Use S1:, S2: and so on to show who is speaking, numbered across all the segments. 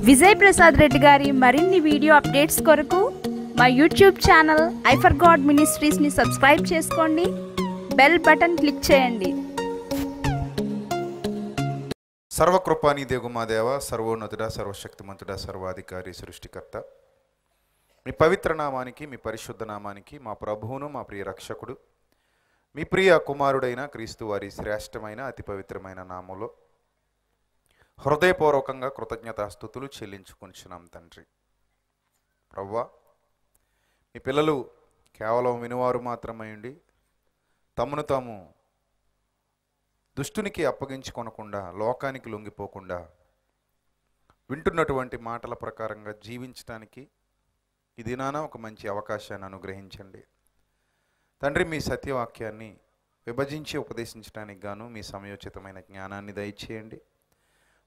S1: విజయ్ ప్రసాద్ రెడ్డి గారి మరిన్ని video updates కొరకు మా YouTube channel I for God మినిస్ట్రీస్ని సబ్స్క్రైబ్ చేసుకోండి, బెల్ బటన్ క్లిక్ చేయండి.
S2: సర్వకృపాని దేగుమాదేవ, సర్వోన్నతుడ, సర్వశక్తిమంతుడ, సర్వాధికారి, సృష్టికర్త, మీ పవిత్ర నామానికి, మీ పరిశుద్ధ నామానికి, మా ప్రభువును, మా ప్రియ రక్షకుడు, మీ ప్రియ కుమారుడైన క్రీస్తు వారి శ్రేష్టమైన అతి పవిత్రమైన నామంలో హృదయపూర్వకంగా కృతజ్ఞతాస్తుతులు చెల్లించుకుంటున్నాం తండ్రి. ప్రభువా, మీ పిల్లలు కేవలం వినువారు మాత్రమై ఉండి తమను తాము దుష్టునికి అప్పగించుకొనకుండా, లోకానికి లొంగిపోకుండా వింటున్నటువంటి మాటల ప్రకారంగా జీవించడానికి ఈ దినాన ఒక మంచి అవకాశాన్ని అనుగ్రహించండి తండ్రి. మీ సత్యవాక్యాన్ని విభజించి ఉపదేశించడానికి గాను మీ సమయోచితమైన జ్ఞానాన్ని దయచేయండి.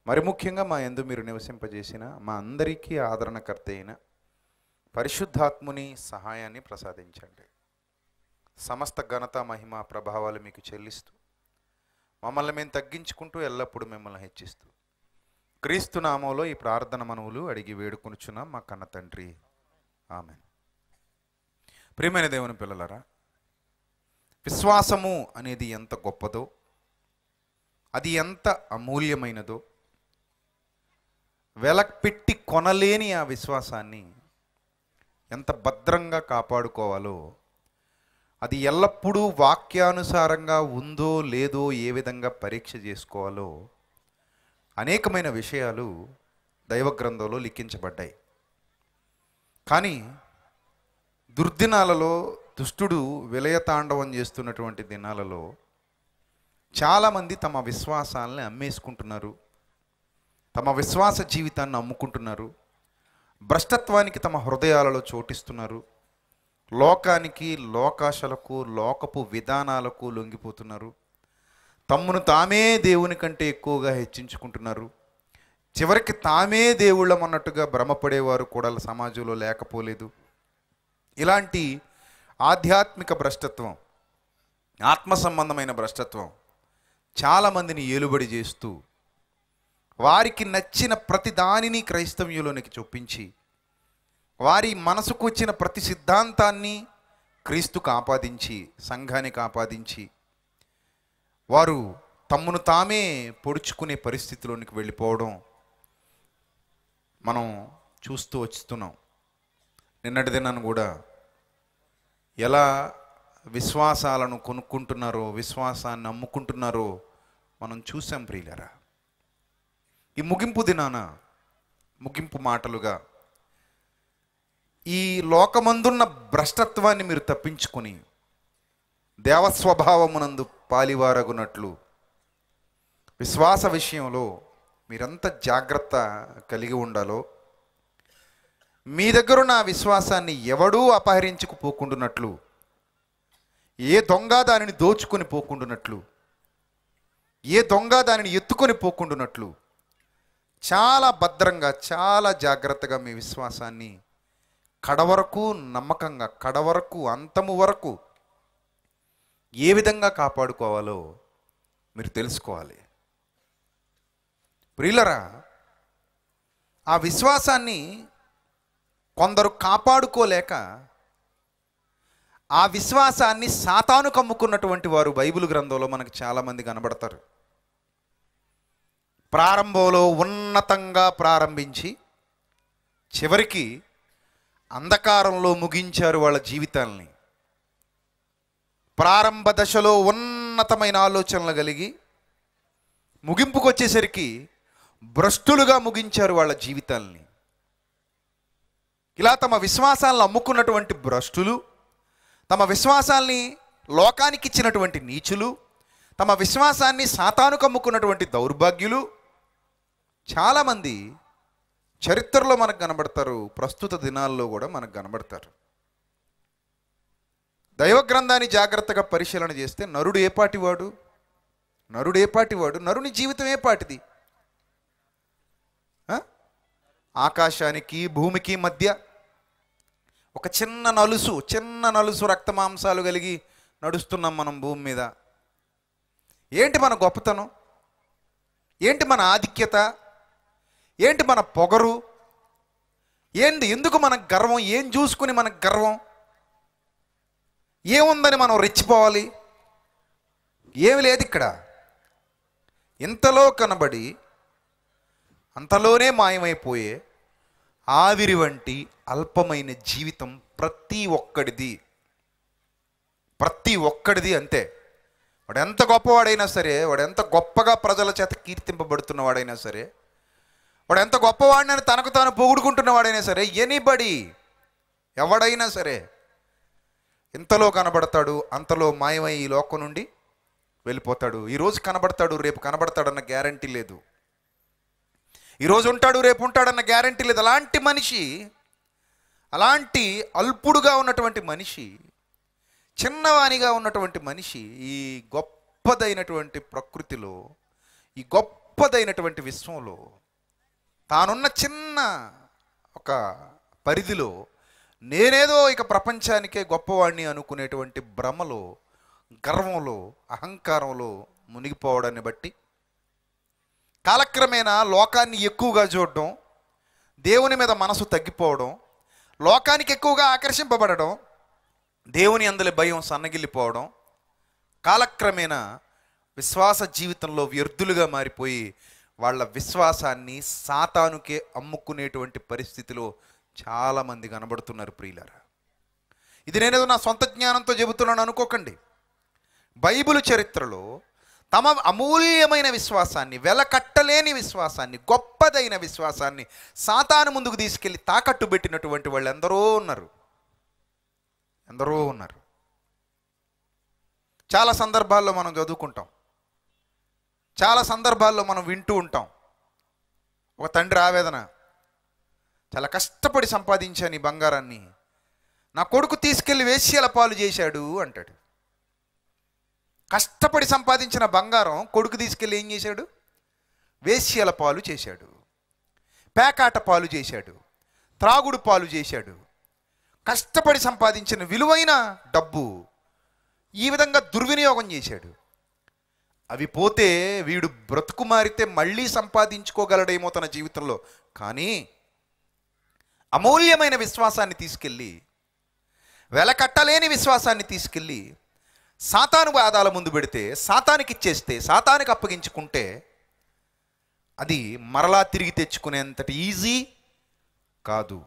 S2: మరి ముఖ్యంగా మా యందు మీరు నివసింపజేసిన మా అందరికీ ఆదరణకర్త అయిన పరిశుద్ధాత్ముని సహాయాన్ని ప్రసాదించండి. సమస్త ఘనత, మహిమ, ప్రభావాలు మీకు చెల్లిస్తూ మమ్మల్ని మేము తగ్గించుకుంటూ ఎల్లప్పుడూ మిమ్మల్ని హెచ్చిస్తూ క్రీస్తు నామంలో ఈ ప్రార్థన మనవులు అడిగి వేడుకొనుచున్నాం మా కన్న తండ్రి, ఆమేన్. ప్రియమైన దేవుని పిల్లలారా, విశ్వాసము అనేది ఎంత గొప్పదో, అది ఎంత అమూల్యమైనదో, వెలపెట్టి కొనలేని ఆ విశ్వాసాన్ని ఎంత భద్రంగా కాపాడుకోవాలో, అది ఎల్లప్పుడూ వాక్యానుసారంగా ఉందో లేదో ఏ విధంగా పరీక్ష చేసుకోవాలో అనేకమైన విషయాలు దైవ గ్రంథంలో లిఖించబడ్డాయి. కానీ దుర్దినాలలో, దుష్టుడు విలయతాండవం చేస్తున్నటువంటి దినాలలో చాలామంది తమ విశ్వాసాలని అమ్మేసుకుంటున్నారు, తమ విశ్వాస జీవితాన్ని అమ్ముకుంటున్నారు, భ్రష్టత్వానికి తమ హృదయాలలో చోటిస్తున్నారు, లోకానికి, లోకాశలకు, లోకపు విధానాలకు లొంగిపోతున్నారు, తమ్మును తామే దేవుని కంటే ఎక్కువగా హెచ్చించుకుంటున్నారు, చివరికి తామే దేవుళ్ళం అన్నట్టుగా భ్రమపడేవారు కూడా సమాజంలో లేకపోలేదు. ఇలాంటి ఆధ్యాత్మిక భ్రష్టత్వం, ఆత్మ సంబంధమైన భ్రష్టత్వం చాలామందిని ఏలుబడి చేస్తూ వారికి నచ్చిన ప్రతి దానిని క్రైస్తవ్యంలోనికి చొప్పించి వారి మనసుకు వచ్చిన ప్రతి సిద్ధాంతాన్ని క్రీస్తుకు ఆపాదించి, సంఘానికి ఆపాదించి వారు తమ్మును తామే పొడుచుకునే పరిస్థితిలోనికి వెళ్ళిపోవడం మనం చూస్తూ వస్తున్నాం. నిన్నటి దినాన్ని కూడా ఎలా విశ్వాసాలను కొనుక్కుంటున్నారో, విశ్వాసాన్ని అమ్ముకుంటున్నారో మనం చూసాం ప్రియులారా. ఈ ముగింపు దినాన, ముగింపు మాటలుగా ఈ లోకమందున్న భ్రష్టత్వాన్ని మీరు తప్పించుకొని దేవస్వభావమునందు పాలివారగునట్లు విశ్వాస విషయంలో మీరంత జాగ్రత్త కలిగి ఉండాలో, మీ దగ్గరున్న ఆ విశ్వాసాన్ని ఎవడూ అపహరించుకుపోకుండునట్లు, ఏ దొంగ దానిని దోచుకొని పోకుండునట్లు, ఏ దొంగ దానిని ఎత్తుకొని పోకుండునట్లు చాలా భద్రంగా, చాలా జాగ్రత్తగా మీ విశ్వాసాన్ని కడవరకు నమ్మకంగా, కడవరకు, అంతము వరకు ఏ విధంగా కాపాడుకోవాలో మీరు తెలుసుకోవాలి. ప్రియులరా, ఆ విశ్వాసాన్ని కొందరు కాపాడుకోలేక ఆ విశ్వాసాన్ని సాతాను కమ్ముకున్నటువంటి వారు బైబిల్ గ్రంథంలో మనకు చాలామంది కనబడతారు. ప్రారంభంలో ఉన్నతంగా ప్రారంభించి చివరికి అంధకారంలో ముగించారు వాళ్ళ జీవితాల్ని. ప్రారంభ దశలో ఉన్నతమైన ఆలోచనలు కలిగి ముగింపుకు వచ్చేసరికి భ్రష్టులుగా ముగించారు వాళ్ళ జీవితాల్ని. ఇలా తమ విశ్వాసాలను అమ్ముకున్నటువంటి భ్రష్టులు, తమ విశ్వాసాల్ని లోకానికి ఇచ్చినటువంటి నీచులు, తమ విశ్వాసాన్ని సాతానుకు అమ్ముకున్నటువంటి దౌర్భాగ్యులు చాలామంది చరిత్రలో మనకు కనబడతారు, ప్రస్తుత దినాల్లో కూడా మనకు కనబడతారు. దైవ గ్రంథాన్ని జాగ్రత్తగా పరిశీలన చేస్తే నరుడు ఏపాటివాడు, నరుడు ఏపాటివాడు, నరుని జీవితం ఏపాటిది? ఆకాశానికి భూమికి మధ్య ఒక చిన్న నలుసు రక్త మాంసాలు కలిగి నడుస్తున్నాం మనం భూమి మీద. ఏంటి మన గొప్పతనం? ఏంటి మన ఆధిక్యత? ఏంటి మన పొగరు? ఏంది, ఎందుకు మనకు గర్వం? ఏం చూసుకుని మనకు గర్వం? ఏముందని మనం రెచ్చిపోవాలి? ఏమి లేదు ఇక్కడ. ఇంతలో కనబడి అంతలోనే మాయమైపోయే ఆవిరి వంటి అల్పమైన జీవితం ప్రతి ఒక్కడిది అంతే. వాడు ఎంత గొప్పవాడైనా సరే, వాడు ఎంత గొప్పగా ప్రజల చేత కీర్తింపబడుతున్నవాడైనా సరే, వాడు ఎంత గొప్పవాడినని తనకు తాను పొగుడుకుంటున్నవాడైనా సరే, ఎనీబడి, ఎవడైనా సరే ఇంతలో కనబడతాడు, అంతలో మాయమై ఈ లోకం నుండి వెళ్ళిపోతాడు. ఈరోజు కనబడతాడు, రేపు కనబడతాడన్న గ్యారంటీ లేదు. ఈరోజు ఉంటాడు, రేపు ఉంటాడన్న గ్యారంటీ లేదు. అలాంటి మనిషి, అలాంటి అల్పుడుగా ఉన్నటువంటి మనిషి, చిన్నవానిగా ఉన్నటువంటి మనిషి ఈ గొప్పదైనటువంటి ప్రకృతిలో, ఈ గొప్పదైనటువంటి విశ్వంలో, తానున్న చిన్న ఒక పరిధిలో నేనేదో ఇక ప్రపంచానికే గొప్పవాడిని అనుకునేటువంటి భ్రమలో, గర్వంలో, అహంకారంలో మునిగిపోవడాన్ని బట్టి కాలక్రమేణా లోకాన్ని ఎక్కువగా చూడడం, దేవుని మీద మనసు తగ్గిపోవడం, లోకానికి ఎక్కువగా ఆకర్షింపబడడం, దేవుని అందలి భయం సన్నగిల్లిపోవడం, కాలక్రమేణా విశ్వాస జీవితంలో వ్యర్థులుగా మారిపోయి వాళ్ళ విశ్వాసాన్ని సాతానుకే అమ్ముకునేటువంటి పరిస్థితిలో చాలామంది కనబడుతున్నారు ప్రియులారా. ఇది నేనేదో నా సొంత జ్ఞానంతో చెబుతున్నాను అనుకోకండి. బైబిల్ చరిత్రలో తమ అమూల్యమైన విశ్వాసాన్ని, వెలకట్టలేని విశ్వాసాన్ని, గొప్పదైన విశ్వాసాన్ని సాతాను ముందుకు తీసుకెళ్ళి తాకట్టు పెట్టినటువంటి వాళ్ళు ఎందరో ఉన్నారు. చాలా సందర్భాల్లో మనం చదువుకుంటాం, చాలా సందర్భాల్లో మనం వింటూ ఉంటాం. ఒక తండ్రి ఆవేదన, చాలా కష్టపడి సంపాదించాను ఈ బంగారాన్ని, నా కొడుకు తీసుకెళ్ళి వేశ్యల పాలు చేశాడు అంటాడు. కష్టపడి సంపాదించిన బంగారం కొడుకు తీసుకెళ్ళి ఏం చేశాడు? వేశ్యల పాలు చేశాడు, పేకాట పాలు చేశాడు, త్రాగుడు పాలు చేశాడు. కష్టపడి సంపాదించిన విలువైన డబ్బు ఈ విధంగా దుర్వినియోగం చేశాడు. అవి పోతే వీడు బ్రతుకు మారితే మళ్ళీ సంపాదించుకోగలడేమో తన జీవితంలో. కానీ అమూల్యమైన విశ్వాసాన్ని తీసుకెళ్ళి, వెలకట్టలేని విశ్వాసాన్ని తీసుకెళ్ళి సాతాను పాదాల ముందు పెడితే, సాతానికి ఇచ్చేస్తే, సాతానికి అప్పగించుకుంటే అది మరలా తిరిగి తెచ్చుకునేంతటి ఈజీ కాదు.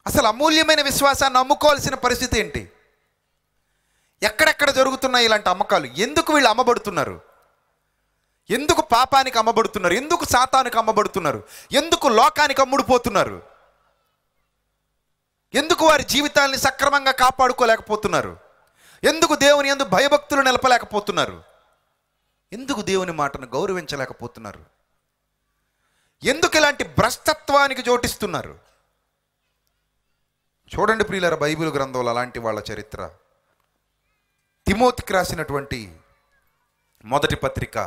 S2: అసలు అమూల్యమైన విశ్వాసాన్ని అమ్ముకోవాల్సిన పరిస్థితి ఏంటి? ఎక్కడెక్కడ జరుగుతున్నాయి ఇలాంటి అమ్మకాలు? ఎందుకు వీళ్ళు అమ్మబడుతున్నారు? ఎందుకు పాపానికి అమ్మబడుతున్నారు? ఎందుకు సాతానికి అమ్మబడుతున్నారు? ఎందుకు లోకానికి అమ్ముడుపోతున్నారు? ఎందుకు వారి జీవితాల్ని సక్రమంగా కాపాడుకోలేకపోతున్నారు? ఎందుకు దేవుని యందు భయభక్తులు నిలపలేకపోతున్నారు? ఎందుకు దేవుని మాటను గౌరవించలేకపోతున్నారు? ఎందుకు ఇలాంటి భ్రష్టత్వానికి చోటిస్తున్నారు? చూడండి ప్రియులారా, బైబిల్ గ్రంథంలో అలాంటి వాళ్ళ చరిత్ర. తిమోతికి రాసినటువంటి మొదటి పత్రిక,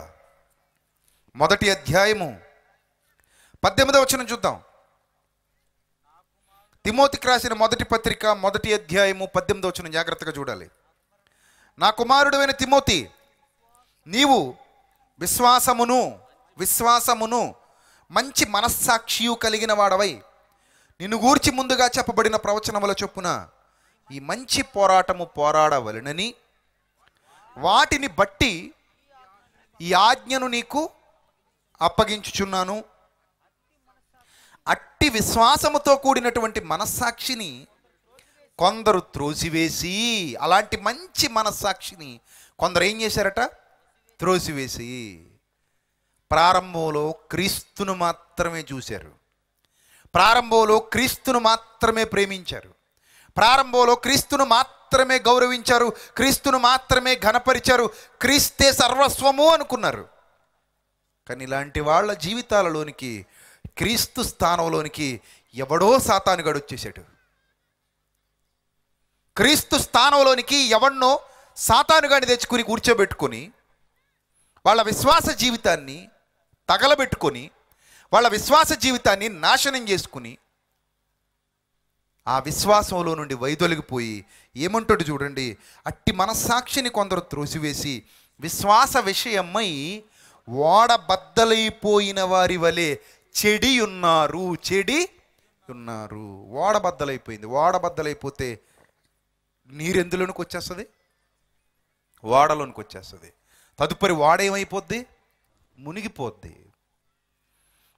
S2: మొదటి అధ్యాయము 18వ వచనం చూద్దాం. తిమోతికి రాసిన మొదటి పత్రిక, మొదటి అధ్యాయము 18వ వచనం జాగ్రత్తగా చూడాలి. నా కుమారుడైన తిమోతి, నీవు విశ్వాసమును మంచి మనస్సాక్షియు కలిగిన వాడవై నిన్ను గూర్చి ముందుగా చెప్పబడిన ప్రవచనముల చొప్పున ఈ మంచి పోరాటము పోరాడవలెనని, వాటిని బట్టి ఈ ఆజ్ఞను నీకు అప్పగించుచున్నాను. అట్టి విశ్వాసముతో కూడినటువంటి మనస్సాక్షిని కొందరు త్రోసివేసి, అలాంటి మంచి మనస్సాక్షిని కొందరు ఏం చేశారట? త్రోసివేసి ప్రారంభంలో క్రీస్తును మాత్రమే చూశారు, ప్రారంభంలో క్రీస్తును మాత్రమే ప్రేమించారు, ప్రారంభంలో క్రీస్తును మాత్రమే గౌరవించారు, క్రీస్తును మాత్రమే ఘనపరిచారు, క్రీస్తే సర్వస్వము అనుకున్నారు. కానీ ఇలాంటి వాళ్ళ జీవితాలలోనికి, క్రీస్తు స్థానంలోనికి ఎవడో సాతానుగాడు వచ్చేసాడు. క్రీస్తు స్థానంలోనికి ఎవన్నో సాతానుగాడిని తెచ్చుకుని కూర్చోబెట్టుకొని వాళ్ళ విశ్వాస జీవితాన్ని తగలబెట్టుకొని, వాళ్ళ విశ్వాస జీవితాన్ని నాశనం చేసుకుని, ఆ విశ్వాసంలో నుండి వైదొలిగిపోయి ఏమంటాడు చూడండి, అట్టి మనస్సాక్షిని కొందరు త్రోసివేసి విశ్వాస విషయమై ఓడబద్దలైపోయిన వారి వలె చెడి ఉన్నారు. చెడి ఉన్నారు. ఓడ బద్దలైపోయింది. ఓడ బద్దలైపోతే నీరు ఎందులోనికి వచ్చేస్తుంది? ఓడలోనికి వచ్చేస్తుంది. తదుపరి ఓడ ఏమైపోద్ది? మునిగిపోద్ది.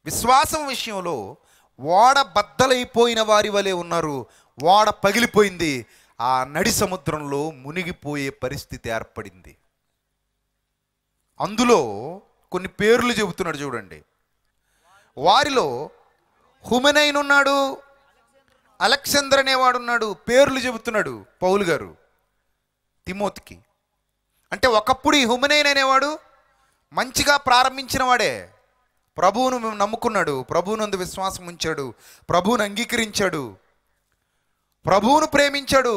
S2: విశ్వాసం విషయంలో ఓడ బద్దలైపోయిన వారి వలె ఉన్నారు. ఓడ పగిలిపోయింది. ఆ నడి సముద్రంలో మునిగిపోయే పరిస్థితి ఏర్పడింది. అందులో కొన్ని పేర్లు చెబుతున్నాడు చూడండి. వారిలో హుమెనైన్ ఉన్నాడు, అలెగ్జాండర్ అనేవాడు ఉన్నాడు. పేర్లు చెబుతున్నాడు పౌలు గారు తిమోతికి. అంటే ఒకప్పుడు ఈ హుమెనైన్ అనేవాడు మంచిగా ప్రారంభించిన వాడే. ప్రభువును నమ్ముకున్నాడు, ప్రభువునందు విశ్వాసం ఉంచాడు, ప్రభువును అంగీకరించాడు, ప్రభువును ప్రేమించాడు.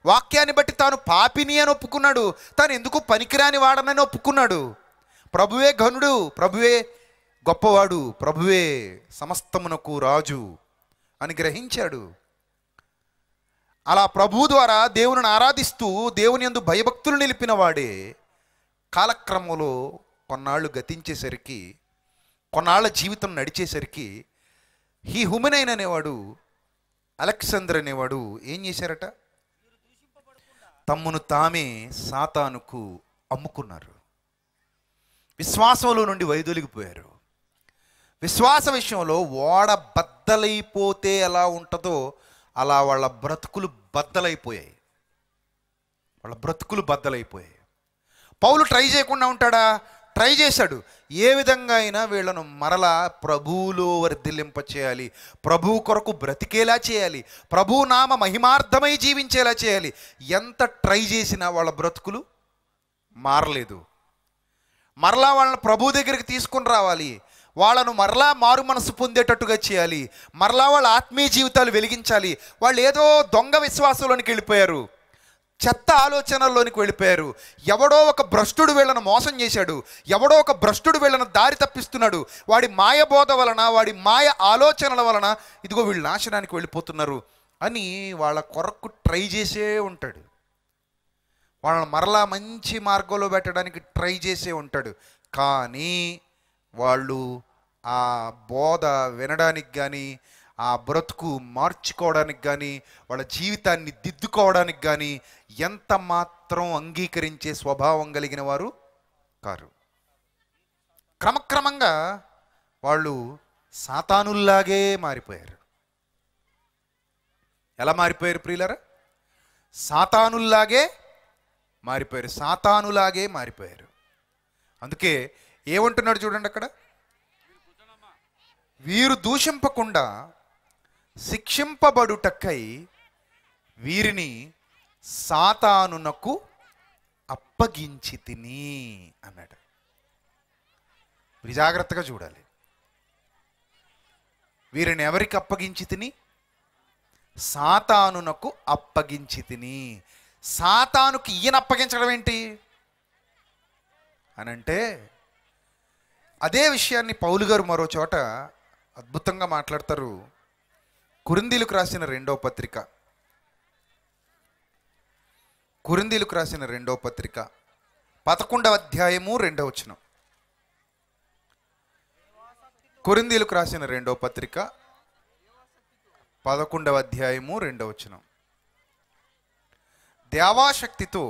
S2: వాక్యాన్ని బట్టి తాను పాపిని అని ఒప్పుకున్నాడు. తాను ఎందుకు పనికిరాని వాడనని ఒప్పుకున్నాడు. ప్రభువే ఘనుడు, ప్రభువే గొప్పవాడు, ప్రభువే సమస్తమునకు రాజు అని గ్రహించాడు. అలా ప్రభువు ద్వారా దేవుని ఆరాధిస్తూ దేవుని యందు భయభక్తులు నిలిపిన వాడే కాలక్రమంలో కొన్నాళ్ళు గతించేసరికి, కొన్నాళ్ళ జీవితం నడిచేసరికి ఈ హుమెనైన్ అనేవాడు, అలెగ్జాండర్ అనేవాడు ఏం చేశారట? తమ్మును తామే సాతానుకు అమ్ముకున్నారు. విశ్వాసంలో నుండి వైదొలిగిపోయారు. విశ్వాస విషయంలో ఓడ బద్దలైపోతే ఎలా ఉంటుందో అలా వాళ్ళ బ్రతుకులు బద్దలైపోయాయి. వాళ్ళ బ్రతుకులు బద్దలైపోయాయి. పౌలు ట్రై చేయకుండా ఉంటాడా? ట్రై చేశాడు. ఏ విధంగా అయినా వీళ్ళను మరలా ప్రభువులో వర్ధిల్లింప చేయాలి, ప్రభువు కొరకు బ్రతికేలా చేయాలి, ప్రభువు నామ మహిమార్థమై జీవించేలా చేయాలి. ఎంత ట్రై చేసినా వాళ్ళ బ్రతుకులు మారలేదు. మరలా వాళ్ళని ప్రభు దగ్గరికి తీసుకుని రావాలి, వాళ్ళను మరలా మారు మనసు పొందేటట్టుగా చేయాలి, మరలా వాళ్ళ ఆత్మీయ జీవితాలు వెలిగించాలి. వాళ్ళు ఏదో దొంగ విశ్వాసంలోనికి వెళ్ళిపోయారు, చెత్త ఆలోచనల్లోనికి వెళ్ళిపోయారు. ఎవడో ఒక భ్రష్టుడు వీళ్ళను మోసం చేశాడు, ఎవడో ఒక భ్రష్టుడు వీళ్ళను దారి తప్పిస్తున్నాడు. వాడి మాయ బోధ వలన, వాడి మాయ ఆలోచనల వలన ఇదిగో వీళ్ళు నాశనానికి వెళ్ళిపోతున్నారు అని వాళ్ళ కొరకు ట్రై చేసే ఉంటాడు. వాళ్ళని మరలా మంచి మార్గంలో పెట్టడానికి ట్రై చేసే ఉంటాడు. కానీ వాళ్ళు ఆ బోధ వినడానికి కానీ, ఆ బ్రతుకు మార్చుకోవడానికి కానీ, వాళ్ళ జీవితాన్ని దిద్దుకోవడానికి కానీ ఎంత మాత్రం అంగీకరించే స్వభావం కలిగిన వారు కారు. క్రమక్రమంగా వాళ్ళు సాతానుల్లాగే మారిపోయారు. ఎలా మారిపోయారు ప్రియులారా? సాతానుల్లాగే మారిపోయారు. సాతానులాగే మారిపోయారు. అందుకే ఏమంటున్నాడు చూడండి అక్కడ, వీరు దూషింపకుండా శిక్షింపబడుటకై వీరిని సాతానునకు అప్పగించితిని అన్నాడు. జాగ్రత్తగా చూడాలి. వీరిని ఎవరికి అప్పగించితిని? సాతానునకు అప్పగించితిని. సాతానుకి ఈయన అప్పగించడం ఏంటి అనంటే, అదే విషయాన్ని పౌలు గారు మరో చోట అద్భుతంగా మాట్లాడతారు. కొరింథీయులకు రాసిన 2వ పత్రిక, కొరింథీయులకు రాసిన 2వ పత్రిక 11వ అధ్యాయము 2వ వచనం. కొరింథీయులకు రాసిన 2వ పత్రిక 11వ అధ్యాయము 2వ వచనం. దేవాశక్తితో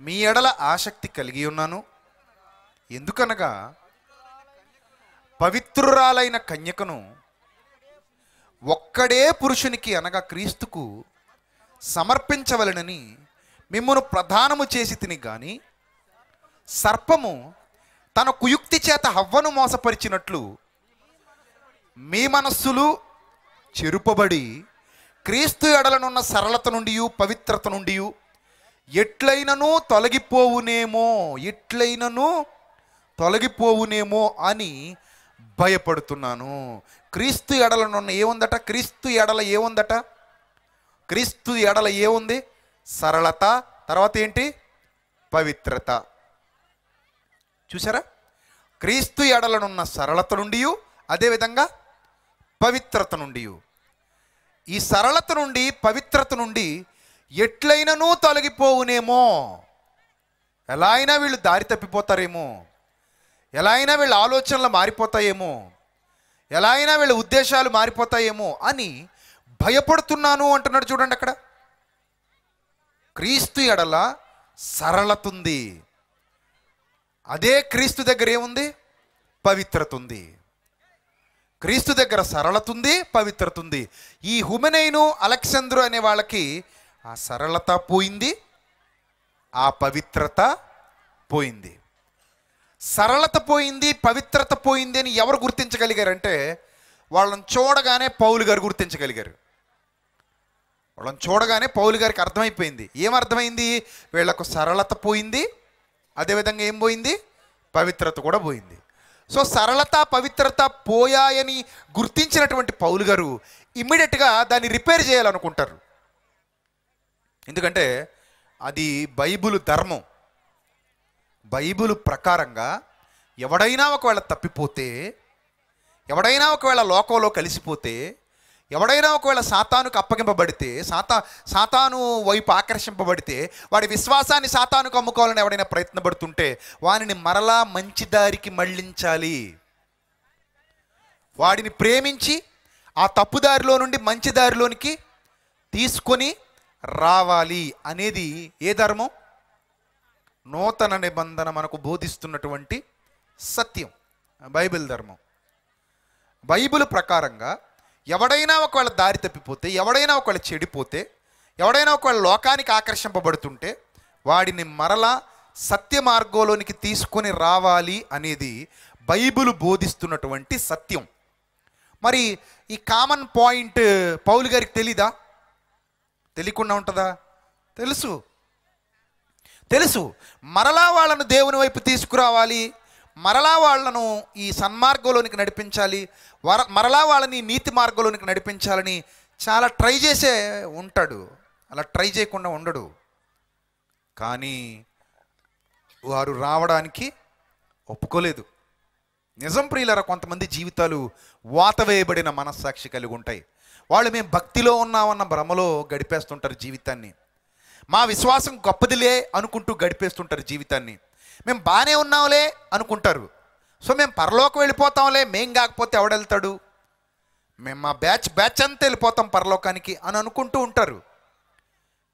S2: మీ ఎడల ఆసక్తి కలిగి ఉన్నాను, ఎందుకనగా పవిత్రురాలైన కన్యకను ఒక్కడే పురుషునికి అనగా క్రీస్తుకు సమర్పించవలెనని మిమ్మును ప్రధానము చేసి తిని గాని, సర్పము తన కుయుక్తి చేత హవ్వను మోసపరిచినట్లు మీ మనస్సులు చెరుపబడి క్రీస్తు ఎడలనున్న సరళత నుండి పవిత్రత నుండి ఎట్లైనను తొలగిపోవునేమో అని భయపడుతున్నాను. క్రీస్తు ఎడలనున్న ఏముందట? క్రీస్తు ఎడల ఏముందట? క్రీస్తు ఎడల ఏముంది? సరళత. తర్వాత ఏంటి? పవిత్రత. చూసారా? క్రీస్తు ఎడలనున్న సరళత నుండి, అదేవిధంగా పవిత్రత నుండి. ఈ సరళత నుండి, పవిత్రత నుండి ఎట్లయినను తొలగిపోవునేమో, ఎలా అయినా వీళ్ళు దారి తప్పిపోతారేమో, ఎలా అయినా వీళ్ళ ఆలోచనలు మారిపోతాయేమో, ఎలా అయినా వీళ్ళ ఉద్దేశాలు మారిపోతాయేమో అని భయపడుతున్నాను అంటున్నాడు. చూడండి అక్కడ, క్రీస్తు ఎడల సరళత ఉంది. అదే క్రీస్తు దగ్గర ఏముంది? పవిత్రత ఉంది. క్రీస్తు దగ్గర సరళత ఉంది, పవిత్రత ఉంది. ఈ హుమెనైను, అలెగ్జాంద్రు అనే వాళ్ళకి ఆ సరళత పోయింది, ఆ పవిత్రత పోయింది. సరళత పోయింది, పవిత్రత పోయింది అని ఎవరు గుర్తించగలిగారంటే, వాళ్ళని చూడగానే పౌలు గారు గుర్తించగలిగారు. వాళ్ళని చూడగానే పౌలు గారికి అర్థమైపోయింది. ఏమర్థమైంది? వీళ్ళకు సరళత పోయింది, అదేవిధంగా ఏం పోయింది? పవిత్రత కూడా పోయింది. సో సరళత, పవిత్రత పోయాయని గుర్తించినటువంటి పౌలు గారు ఇమ్మీడియట్గా దాన్ని రిపేర్ చేయాలనుకుంటారు. ఎందుకంటే అది బైబిల్ ధర్మం. బైబిల్ ప్రకారంగా ఎవడైనా ఒకవేళ తప్పిపోతే, ఎవడైనా ఒకవేళ లోకంలో కలిసిపోతే, ఎవడైనా ఒకవేళ సాతానుకు అప్పగింపబడితే, సాతాను వైపు ఆకర్షింపబడితే, వాడి విశ్వాసాన్ని సాతానుకు అమ్ముకోవాలని ఎవడైనా ప్రయత్నపడుతుంటే వాడిని మరలా మంచి దారికి మళ్ళించాలి. వాడిని ప్రేమించి ఆ తప్పుదారిలో నుండి మంచి దారిలోనికి తీసుకొని రావాలి అనేది ఏ ధర్మం? నూతన నిబంధన మనకు బోధిస్తున్నటువంటి సత్యం, బైబిల్ ధర్మం. బైబిల్ ప్రకారంగా ఎవడైనా ఒకవేళ దారి తప్పిపోతే, ఎవడైనా ఒకవేళ చెడిపోతే, ఎవడైనా ఒకవేళ లోకానికి ఆకర్షింపబడుతుంటే వాడిని మరలా సత్య మార్గంలోనికి తీసుకొని రావాలి అనేది బైబిల్ బోధిస్తున్నటువంటి సత్యం. మరి ఈ కామన్ పాయింట్ పౌలు గారికి తెలీదా? తెలియకుండా ఉంటుందా? తెలుసు. మరలా వాళ్ళను దేవుని వైపు తీసుకురావాలి, మరలా వాళ్ళను ఈ సన్మార్గంలోనికి నడిపించాలి, మరలా వాళ్ళని నీతి మార్గంలోనికి నడిపించాలని చాలా ట్రై చేసే ఉంటాడు. అలా ట్రై చేయకుండా ఉండడు. కానీ వారు రావడానికి ఒప్పుకోలేదు. నిజం ప్రియులరా, కొంతమంది జీవితాలు వాత వేయబడిన మనస్సాక్షి కలిగి ఉంటాయి. వాళ్ళు మేము భక్తిలో ఉన్నామన్న భ్రమలో గడిపేస్తుంటారు జీవితాన్ని. మా విశ్వాసం గొప్పదిలే అనుకుంటూ గడిపేస్తుంటారు జీవితాన్ని. మేము బాగానే ఉన్నాంలే అనుకుంటారు. సో మేము పరలోకం వెళ్ళిపోతాంలే, మేం కాకపోతే ఎవడెళ్తాడు, మేము మా బ్యాచ్ అంతా వెళ్ళిపోతాం పరలోకానికి అని అనుకుంటూ ఉంటారు.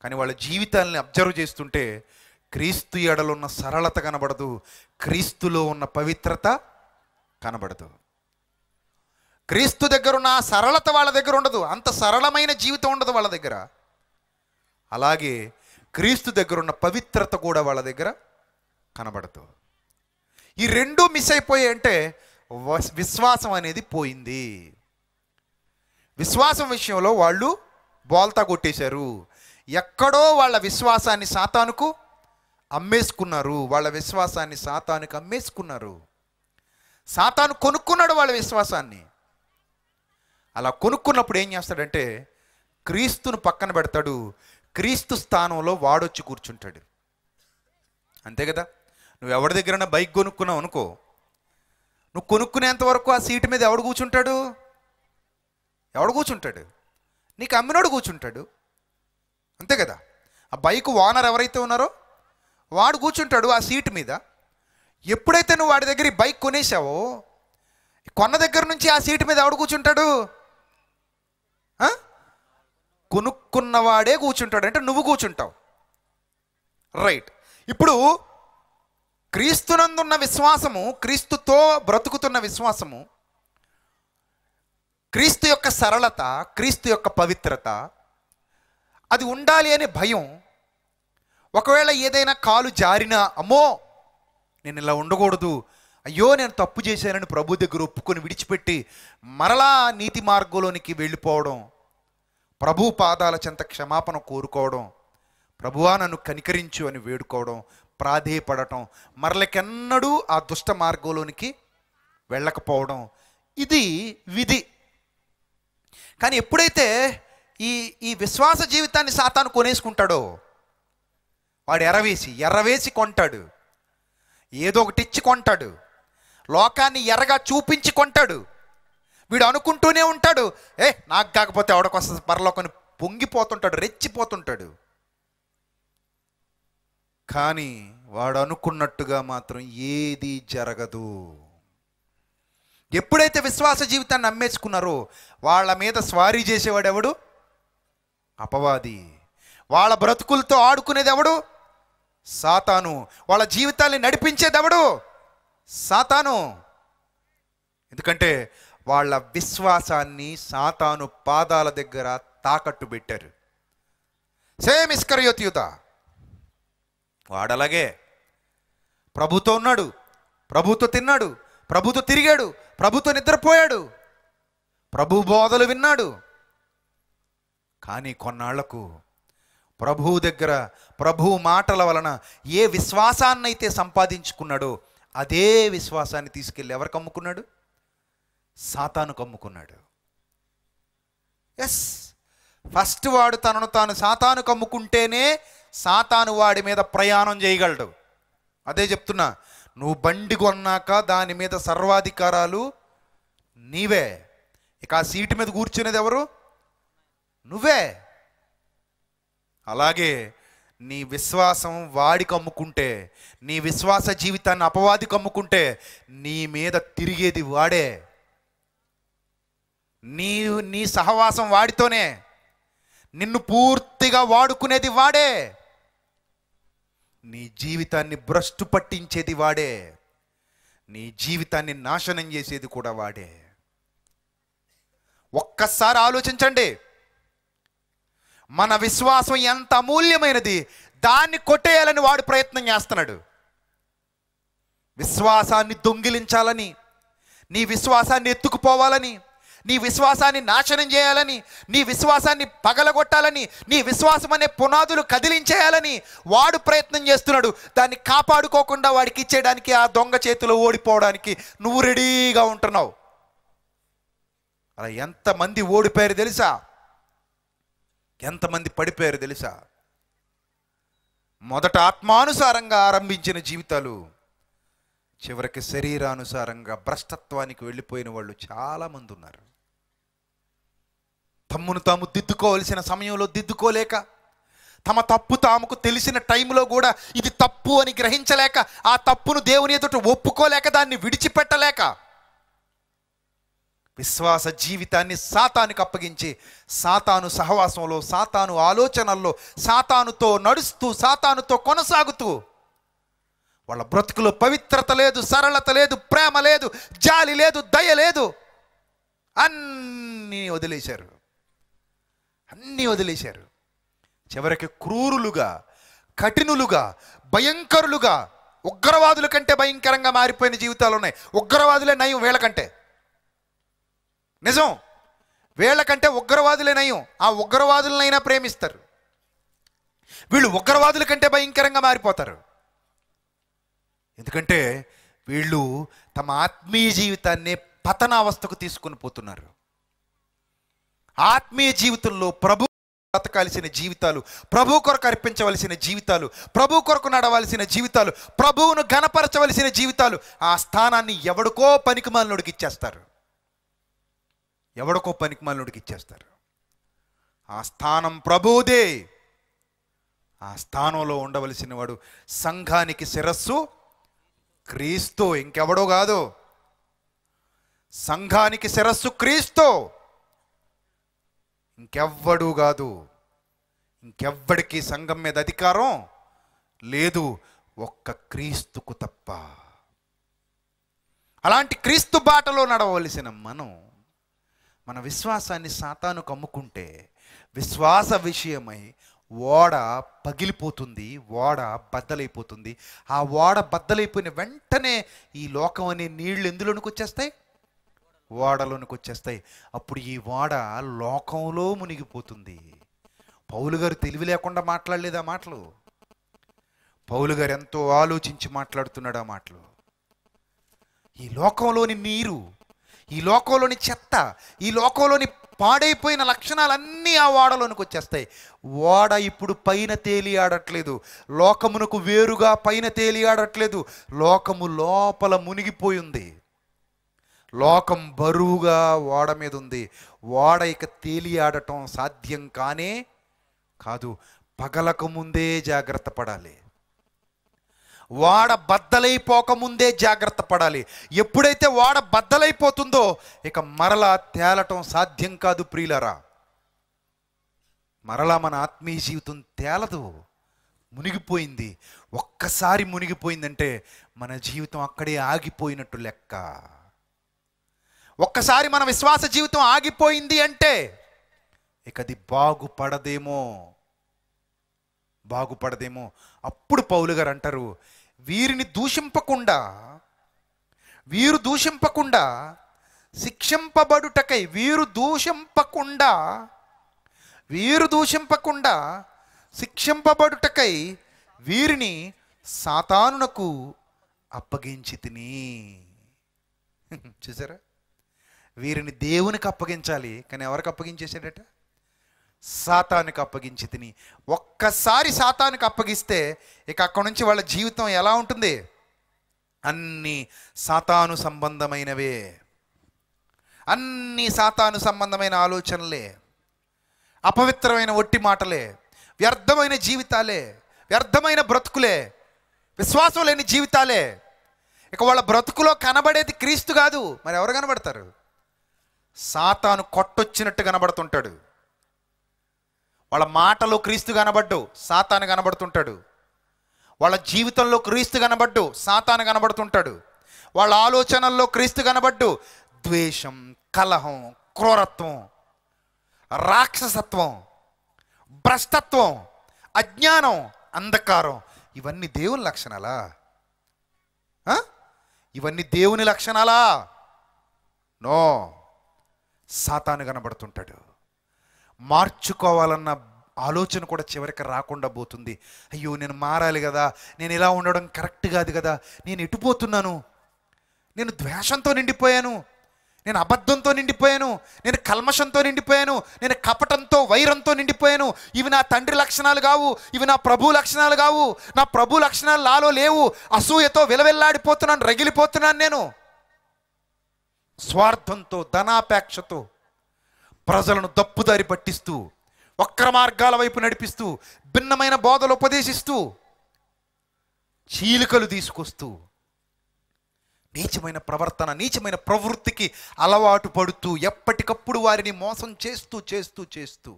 S2: కానీ వాళ్ళ జీవితాలని అబ్జర్వ్ చేస్తుంటే క్రీస్తు ఎడలున్న సరళత కనబడదు, క్రీస్తులో ఉన్న పవిత్రత కనబడదు. క్రీస్తు దగ్గర ఉన్న సరళత వాళ్ళ దగ్గర ఉండదు, అంత సరళమైన జీవితం ఉండదు వాళ్ళ దగ్గర. అలాగే క్రీస్తు దగ్గర ఉన్న పవిత్రత కూడా వాళ్ళ దగ్గర కనబడదు. ఈ రెండు మిస్ అయిపోయాయి అంటే విశ్వాసం అనేది పోయింది. విశ్వాసం విషయంలో వాళ్ళు బోల్తా కొట్టేశారు. ఎక్కడో వాళ్ళ విశ్వాసాన్ని సాతానుకు అమ్మేసుకున్నారు. వాళ్ళ విశ్వాసాన్ని సాతానుకు అమ్మేసుకున్నారు. సాతాను కొనుక్కున్నాడు వాళ్ళ విశ్వాసాన్ని. అలా కొనుక్కున్నప్పుడు ఏం చేస్తాడంటే క్రీస్తును పక్కన పెడతాడు, క్రీస్తు స్థానంలో వాడొచ్చి కూర్చుంటాడు. అంతే కదా? నువ్వు ఎవరి దగ్గరైనా బైక్ కొనుక్కున్నావు అనుకో, నువ్వు కొనుక్కునేంత వరకు ఆ సీటు మీద ఎవడు కూర్చుంటాడు? నీకు అమ్మినోడు కూర్చుంటాడు. అంతే కదా? ఆ బైక్ ఓనర్ ఎవరైతే ఉన్నారో వాడు కూర్చుంటాడు ఆ సీటు మీద. ఎప్పుడైతే నువ్వు వాడి దగ్గర బైక్ కొనేసావో, కొన్న దగ్గర నుంచి ఆ సీటు మీద ఎవడు కూర్చుంటాడు? కొనుక్కున్నవాడే కూర్చుంటాడు, అంటే నువ్వు కూర్చుంటావు. రైట్. ఇప్పుడు క్రీస్తునందున్న విశ్వాసము, క్రీస్తుతో బ్రతుకుతున్న విశ్వాసము, క్రీస్తు యొక్క సరళత, క్రీస్తు యొక్క పవిత్రత, అది ఉండాలి అనే భయం. ఒకవేళ ఏదైనా కాలు జారినా, అమ్మో నేను ఇలా ఉండకూడదు, అయ్యో నేను తప్పు చేశానని ప్రభు దగ్గర ఒప్పుకొని విడిచిపెట్టి మరలా నీతి మార్గంలోనికి వెళ్ళిపోవడం, ప్రభు పాదాల చెంత క్షమాపణ కోరుకోవడం, ప్రభువా నన్ను కనికరించు అని వేడుకోవడం, ప్రాధేయపడటం, మరలకెన్నడూ ఆ దుష్ట మార్గంలోనికి వెళ్ళకపోవడం, ఇది విధి. కానీ ఎప్పుడైతే ఈ విశ్వాస జీవితాన్ని సాతాను కొనేసుకుంటాడో, వాడు ఎర్రవేసి కొంటాడు, ఏదో ఒకటి ఇచ్చి కొంటాడు, లోకాన్ని ఎర్రగా చూపించి కొంటాడు. వీడు అనుకుంటూనే ఉంటాడు, నాకు కాకపోతే ఎవడకొస్తుంది పరలోకాన్ని, పొంగిపోతుంటాడు, రెచ్చిపోతుంటాడు. కానీ వాడు అనుకున్నట్టుగా మాత్రం ఏది జరగదు. ఎప్పుడైతే విశ్వాస జీవితాన్ని అమ్మేసుకున్నారో వాళ్ళ మీద స్వారీ చేసేవాడు ఎవడు? అపవాది. వాళ్ళ బ్రతుకులతో ఆడుకునేది ఎవడు? సాతాను. వాళ్ళ జీవితాన్ని నడిపించేది ఎవడు? సాతాను. ఎందుకంటే వాళ్ళ విశ్వాసాన్ని సాతాను పాదాల దగ్గర తాకట్టు పెట్టారు. సేమ్ ఇస్కరియోతు యూదా వాడలాగే ప్రభుతో ఉన్నాడు, ప్రభుతో తిన్నాడు, ప్రభుతో తిరిగాడు, ప్రభుతో నిద్రపోయాడు, ప్రభు బోధలు విన్నాడు. కానీ కొన్నాళ్లకు ప్రభువు దగ్గర ప్రభు మాటల వలన ఏ విశ్వాసాన్నైతే సంపాదించుకున్నాడో అదే విశ్వాసాన్ని తీసుకెళ్ళి ఎవరికి అమ్ముకున్నాడు? సాతానుకు అమ్ముకున్నాడు. ఎస్, ఫస్ట్ వాడు తనను తాను సాతానుకు అమ్ముకుంటేనే సాతాను వాడి మీద ప్రయాణం చేయగలడు. అదే చెప్తున్నా, నువ్వు బండి కొన్నాక దాని మీద సర్వాధికారాలు నీవే. ఇక ఆ సీటు మీద కూర్చునేది ఎవరు? నువ్వే. అలాగే నీ విశ్వాసం వాడికి అమ్ముకుంటే, నీ విశ్వాస జీవితాన్ని అపవాదికి అమ్ముకుంటే నీ మీద తిరిగేది వాడే. నీ సహవాసం వాడితోనే, నిన్ను పూర్తిగా వాడుకునేది వాడే, నీ జీవితాన్ని భ్రష్టు పట్టించేది వాడే, నీ జీవితాన్ని నాశనం చేసేది కూడా వాడే. ఒక్కసారి ఆలోచించండి, మన విశ్వాసం ఎంత అమూల్యమైనది, దాన్ని కొట్టేయాలని వాడు ప్రయత్నం చేస్తున్నాడు. విశ్వాసాన్ని దొంగిలించాలని, నీ విశ్వాసాన్ని ఎత్తుకుపోవాలని, నీ విశ్వాసాన్ని నాశనం చేయాలని, నీ విశ్వాసాన్ని పగలగొట్టాలని, నీ విశ్వాసం అనే పునాదులు కదిలించేయాలని వాడు ప్రయత్నం చేస్తున్నాడు. దాన్ని కాపాడుకోకుండా వాడికి ఇచ్చేయడానికి, ఆ దొంగ చేతిలో ఓడిపోవడానికి నువ్వు రెడీగా ఉంటున్నావు. అలా ఎంతమంది ఓడిపోయారు తెలుసా? ఎంతమంది పడిపోయారు తెలుసా? మొదట ఆత్మానుసారంగా ఆరంభించిన జీవితాలు చివరికి శరీరానుసారంగా భ్రష్టత్వానికి వెళ్ళిపోయిన వాళ్ళు చాలామంది ఉన్నారు. తమ్మును తాము దిద్దుకోవలసిన సమయంలో దిద్దుకోలేక, తమ తప్పు తాముకు తెలిసిన టైంలో కూడా ఇది తప్పు అని గ్రహించలేక, ఆ తప్పును దేవుని ఎదుట ఒప్పుకోలేక, దాన్ని విడిచిపెట్టలేక విశ్వాస జీవితాన్ని సాతానికి అప్పగించి సాతాను సహవాసంలో, సాతాను ఆలోచనల్లో, సాతానుతో నడుస్తూ, సాతానుతో కొనసాగుతూ వాళ్ళ బ్రతుకులో పవిత్రత లేదు, సరళత లేదు, ప్రేమ లేదు, జాలి లేదు, దయ లేదు, అన్నీ వదిలేశారు. అన్నీ వదిలేశారు. చివరికి క్రూరులుగా, కఠినులుగా, భయంకరులుగా, ఉగ్రవాదుల కంటే భయంకరంగా మారిపోయిన జీవితాలు ఉన్నాయి. ఉగ్రవాదులే నయం వీళ్ళకంటే. నిజం, వీళ్ళకంటే ఉగ్రవాదులే నయం. ఆ ఉగ్రవాదులనైనా ప్రేమిస్తారు. వీళ్ళు ఉగ్రవాదుల కంటే భయంకరంగా మారిపోతారు. ఎందుకంటే వీళ్ళు తమ ఆత్మీయ జీవితాన్ని పతనావస్థకు తీసుకొని పోతున్నారు. ఆత్మీయ జీవితంలో ప్రభు బతకాల్సిన జీవితాలు, ప్రభు కొరకు అర్పించవలసిన జీవితాలు, ప్రభు కొరకు నడవలసిన జీవితాలు, ప్రభువును ఘనపరచవలసిన జీవితాలు, ఆ స్థానాన్ని ఎవడికో పనికిమాలినోడికి ఇచ్చేస్తారు. ఎవడికో పనికిమాలినోడికి ఇచ్చేస్తారు. ఆ స్థానం ప్రభువుదే. ఆ స్థానంలో ఉండవలసిన వాడు సంఘానికి శిరస్సు క్రీస్తు, ఇంకెవడో కాదు. సంఘానికి శిరస్సు క్రీస్తు, ఇంకెవ్వడు కాదు. ఇంకెవ్వడికి సంఘం మీద అధికారం లేదు, ఒక్క క్రీస్తుకు తప్ప. అలాంటి క్రీస్తు బాటలో నడవలసిన మనం మన విశ్వాసాన్ని సాతానుకు అమ్ముకుంటే విశ్వాస విషయమై ఓడ పగిలిపోతుంది, ఓడ బద్దలైపోతుంది. ఆ ఓడ బద్దలైపోయిన వెంటనే ఈ లోకం అనే నీళ్లు ఎందులోనికి వచ్చేస్తాయి? ఓడలోనికి వచ్చేస్తాయి. అప్పుడు ఈ ఓడ లోకంలో మునిగిపోతుంది. పౌలు గారు తెలివి లేకుండా మాట్లాడలేదు ఆ మాటలు. పౌలు గారు ఎంతో ఆలోచించి మాట్లాడుతున్నాడు ఆ మాటలు. ఈ లోకంలోని నీరు, ఈ లోకంలోని చెత్త, ఈ లోకంలోని పాడైపోయిన లక్షణాలన్నీ ఆ ఓడలోనికి వచ్చేస్తాయి. ఓడ ఇప్పుడు పైన తేలియాడట్లేదు, లోకమునకు వేరుగా పైన తేలియాడట్లేదు. లోకము లోపల మునిగిపోయింది. లోకం బరువుగా ఓడ మీద ఉంది. ఓడ ఇక తేలియాడటం సాధ్యం కానే కాదు. పగలకు ముందే జాగ్రత్త పడాలి. వాడ బద్దలైపోకముందే జాగ్రత్త పడాలి. ఎప్పుడైతే వాడ బద్దలైపోతుందో ఇక మరలా తేలటం సాధ్యం కాదు ప్రియులరా. మరలా మన ఆత్మీయ జీవితం తేలదు, మునిగిపోయింది. ఒక్కసారి మునిగిపోయిందంటే మన జీవితం అక్కడే ఆగిపోయినట్టు లెక్క. ఒక్కసారి మన విశ్వాస జీవితం ఆగిపోయింది అంటే ఇక అది బాగుపడదేమో. అప్పుడు పౌలు గారు అంటారు, వీరు దూషింపకుండా శిక్షింపబడుటకై వీరిని సాతానునకు అప్పగించితిని. చూసారా, వీరిని దేవునికి అప్పగించాలి, కానీ ఎవరికి అప్పగించేసాడట? సాతానుకి అప్పగించితిని. ఒక్కసారి సాతానుకి అప్పగిస్తే ఇక అక్కడి నుంచి వాళ్ళ జీవితం ఎలా ఉంటుంది? అన్నీ సాతాను సంబంధమైనవే, అన్నీ సాతాను సంబంధమైన ఆలోచనలే, అపవిత్రమైన ఒట్టి మాటలే, వ్యర్థమైన జీవితాలే, వ్యర్థమైన బ్రతుకులే, విశ్వాసం లేని జీవితాలే. ఇక వాళ్ళ బ్రతుకులో కనబడేది క్రీస్తు కాదు, మరి ఎవరు కనబడతారు? సాతాను కొట్టొచ్చినట్టు కనబడుతుంటాడు. వాళ్ళ మాటలో క్రీస్తు కనబడ్డు, సాతాను కనబడుతుంటాడు. వాళ్ళ జీవితంలో క్రీస్తు కనబడ్డు, సాతాను కనబడుతుంటాడు. వాళ్ళ ఆలోచనల్లో క్రీస్తు కనబడ్డు, ద్వేషం, కలహం, క్రూరత్వం, రాక్షసత్వం, భ్రష్టత్వం, అజ్ఞానం, అంధకారం, ఇవన్నీ దేవుని లక్షణాలా? ఇవన్నీ దేవుని లక్షణాలా? నో, సాతాను కనబడుతుంటాడు. మార్చుకోవాలన్న ఆలోచన కూడా చివరికి రాకుండా పోతుంది. అయ్యో, నేను మారాలి కదా, నేను ఇలా ఉండడం కరెక్ట్ కాదు కదా, నేను ఎటుపోతున్నాను, నేను ద్వేషంతో నిండిపోయాను, నేను అబద్ధంతో నిండిపోయాను, నేను కల్మషంతో నిండిపోయాను, నేను కపటంతో, వైరంతో నిండిపోయాను. ఇవి నా తండ్రి లక్షణాలు కావు, ఇవి నా ప్రభు లక్షణాలు కావు, నా ప్రభు లక్షణాలు నాలో లేవు. అసూయతో విలవిల్లాడిపోతున్నాను, రగిలిపోతున్నాను. నేను స్వార్థంతో, ధనాపేక్షతో ప్రజలను తప్పుదారి పట్టిస్తూ, వక్ర మార్గాల వైపు నడిపిస్తూ, భిన్నమైన బోధలు ఉపదేశిస్తూ, చీలికలు తీసుకొస్తూ, నీచమైన ప్రవర్తన, నీచమైన ప్రవృత్తికి అలవాటు పడుతూ, ఎప్పటికప్పుడు వారిని మోసం చేస్తూ చేస్తూ చేస్తూ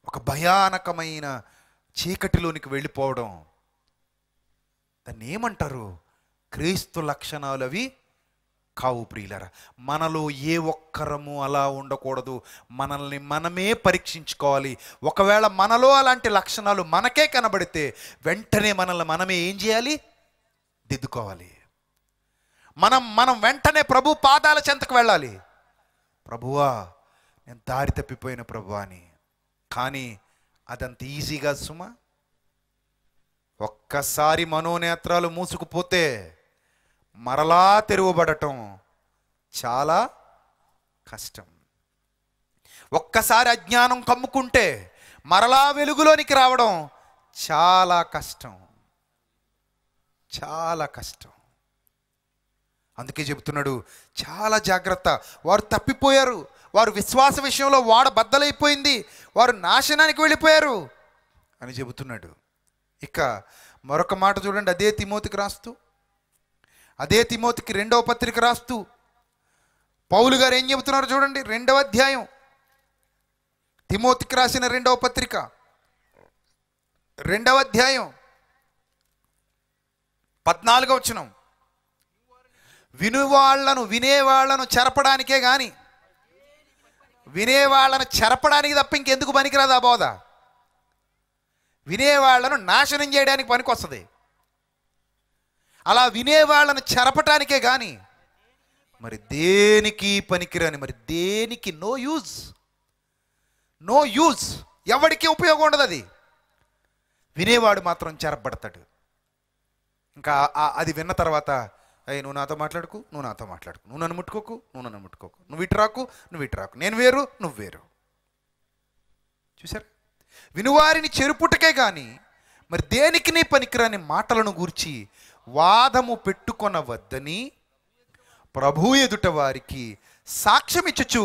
S2: ఒక భయానకమైన చీకటిలోనికి వెళ్ళిపోవడం. దాన్ని ఏమంటారు? క్రీస్తు లక్షణాలు అవి కావు ప్రియులరా. మనలో ఏ ఒక్కరము అలా ఉండకూడదు. మనల్ని మనమే పరీక్షించుకోవాలి. ఒకవేళ మనలో అలాంటి లక్షణాలు మనకే కనబడితే వెంటనే మనల్ని మనమే ఏం చేయాలి? దిద్దుకోవాలి. మనం వెంటనే ప్రభు పాదాల చెంతకు వెళ్ళాలి. ప్రభువా, నేను దారి తప్పిపోయిన ప్రభువా అని. కానీ అదంత ఈజీగా సుమా. ఒక్కసారి మనోనేత్రాలు మూసుకుపోతే మరలా తెరువబడటం చాలా కష్టం. ఒక్కసారి అజ్ఞానం కమ్ముకుంటే మరలా వెలుగులోనికి రావడం చాలా కష్టం, చాలా కష్టం. అందుకే చెబుతున్నాడు, చాలా జాగ్రత్త. వారు తప్పిపోయారు, వారు విశ్వాస విషయంలో వాడ బద్దలైపోయింది, వారు నాశనానికి వెళ్ళిపోయారు అని చెబుతున్నాడు. ఇక మరొక మాట చూడండి, అదే తిమోతికి 2వ పత్రిక రాస్తూ పౌలు గారు ఏం చెబుతున్నారు చూడండి. 2వ అధ్యాయం, తిమోతికి రాసిన 2వ పత్రిక 2వ అధ్యాయం 14వ వచనం. వినేవాళ్లను చెరపడానికే కానీ, వినేవాళ్ళను చెరపడానికి తప్ప ఇంకెందుకు పనికిరాదు ఆ బోధ. వినేవాళ్లను నాశనం చేయడానికి పనికొస్తుంది. అలా వినేవాళ్ళను చెరపటానికే కానీ మరి దేనికి పనికిరాని, మరి దేనికి నో యూజ్, ఎవరికి ఉపయోగం ఉండదు. అది వినేవాడు మాత్రం చెరపడతాడు. ఇంకా అది విన్న తర్వాత, అయ్యి నువ్వు నాతో మాట్లాడుకు, నువ్వు నన్ను ముట్టుకోకు, నువ్వు ఇటు రాకు, నేను వేరు, నువ్వు వేరు. చూసారు, వినువారిని చెరుపుటకే కానీ మరి దేనికి నీ పనికిరాని మాటలను గూర్చి వాదము పెట్టుకొనవద్దని ప్రభు ఎదుట వారికి సాక్ష్యమిచ్చుచు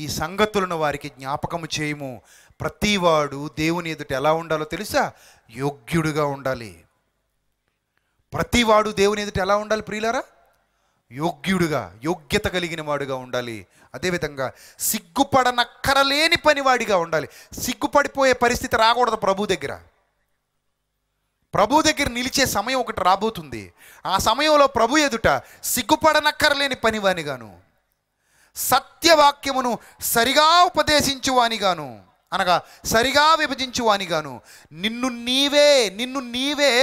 S2: ఈ సంగతులను వారికి జ్ఞాపకము చేయము. ప్రతివాడు దేవుని ఎదుట ఎలా ఉండాలో తెలుసా? యోగ్యుడుగా ఉండాలి. ప్రతివాడు దేవుని ఎదుట ఎలా ఉండాలి ప్రియులారా? యోగ్యుడుగా, యోగ్యత కలిగిన వాడుగా ఉండాలి. అదేవిధంగా సిగ్గుపడనక్కరలేని పనివాడిగా ఉండాలి. సిగ్గుపడిపోయే పరిస్థితి రాకూడదు. ప్రభు దగ్గర నిలిచే సమయం ఒకటి రాబోతుంది. ఆ సమయంలో ప్రభు ఎదుట సిగ్గుపడనక్కరలేని పనివానిగాను, సత్యవాక్యమును సరిగా ఉపదేశించువానిగాను, అనగా సరిగా విభజించువానిగాను, నిన్ను నీవే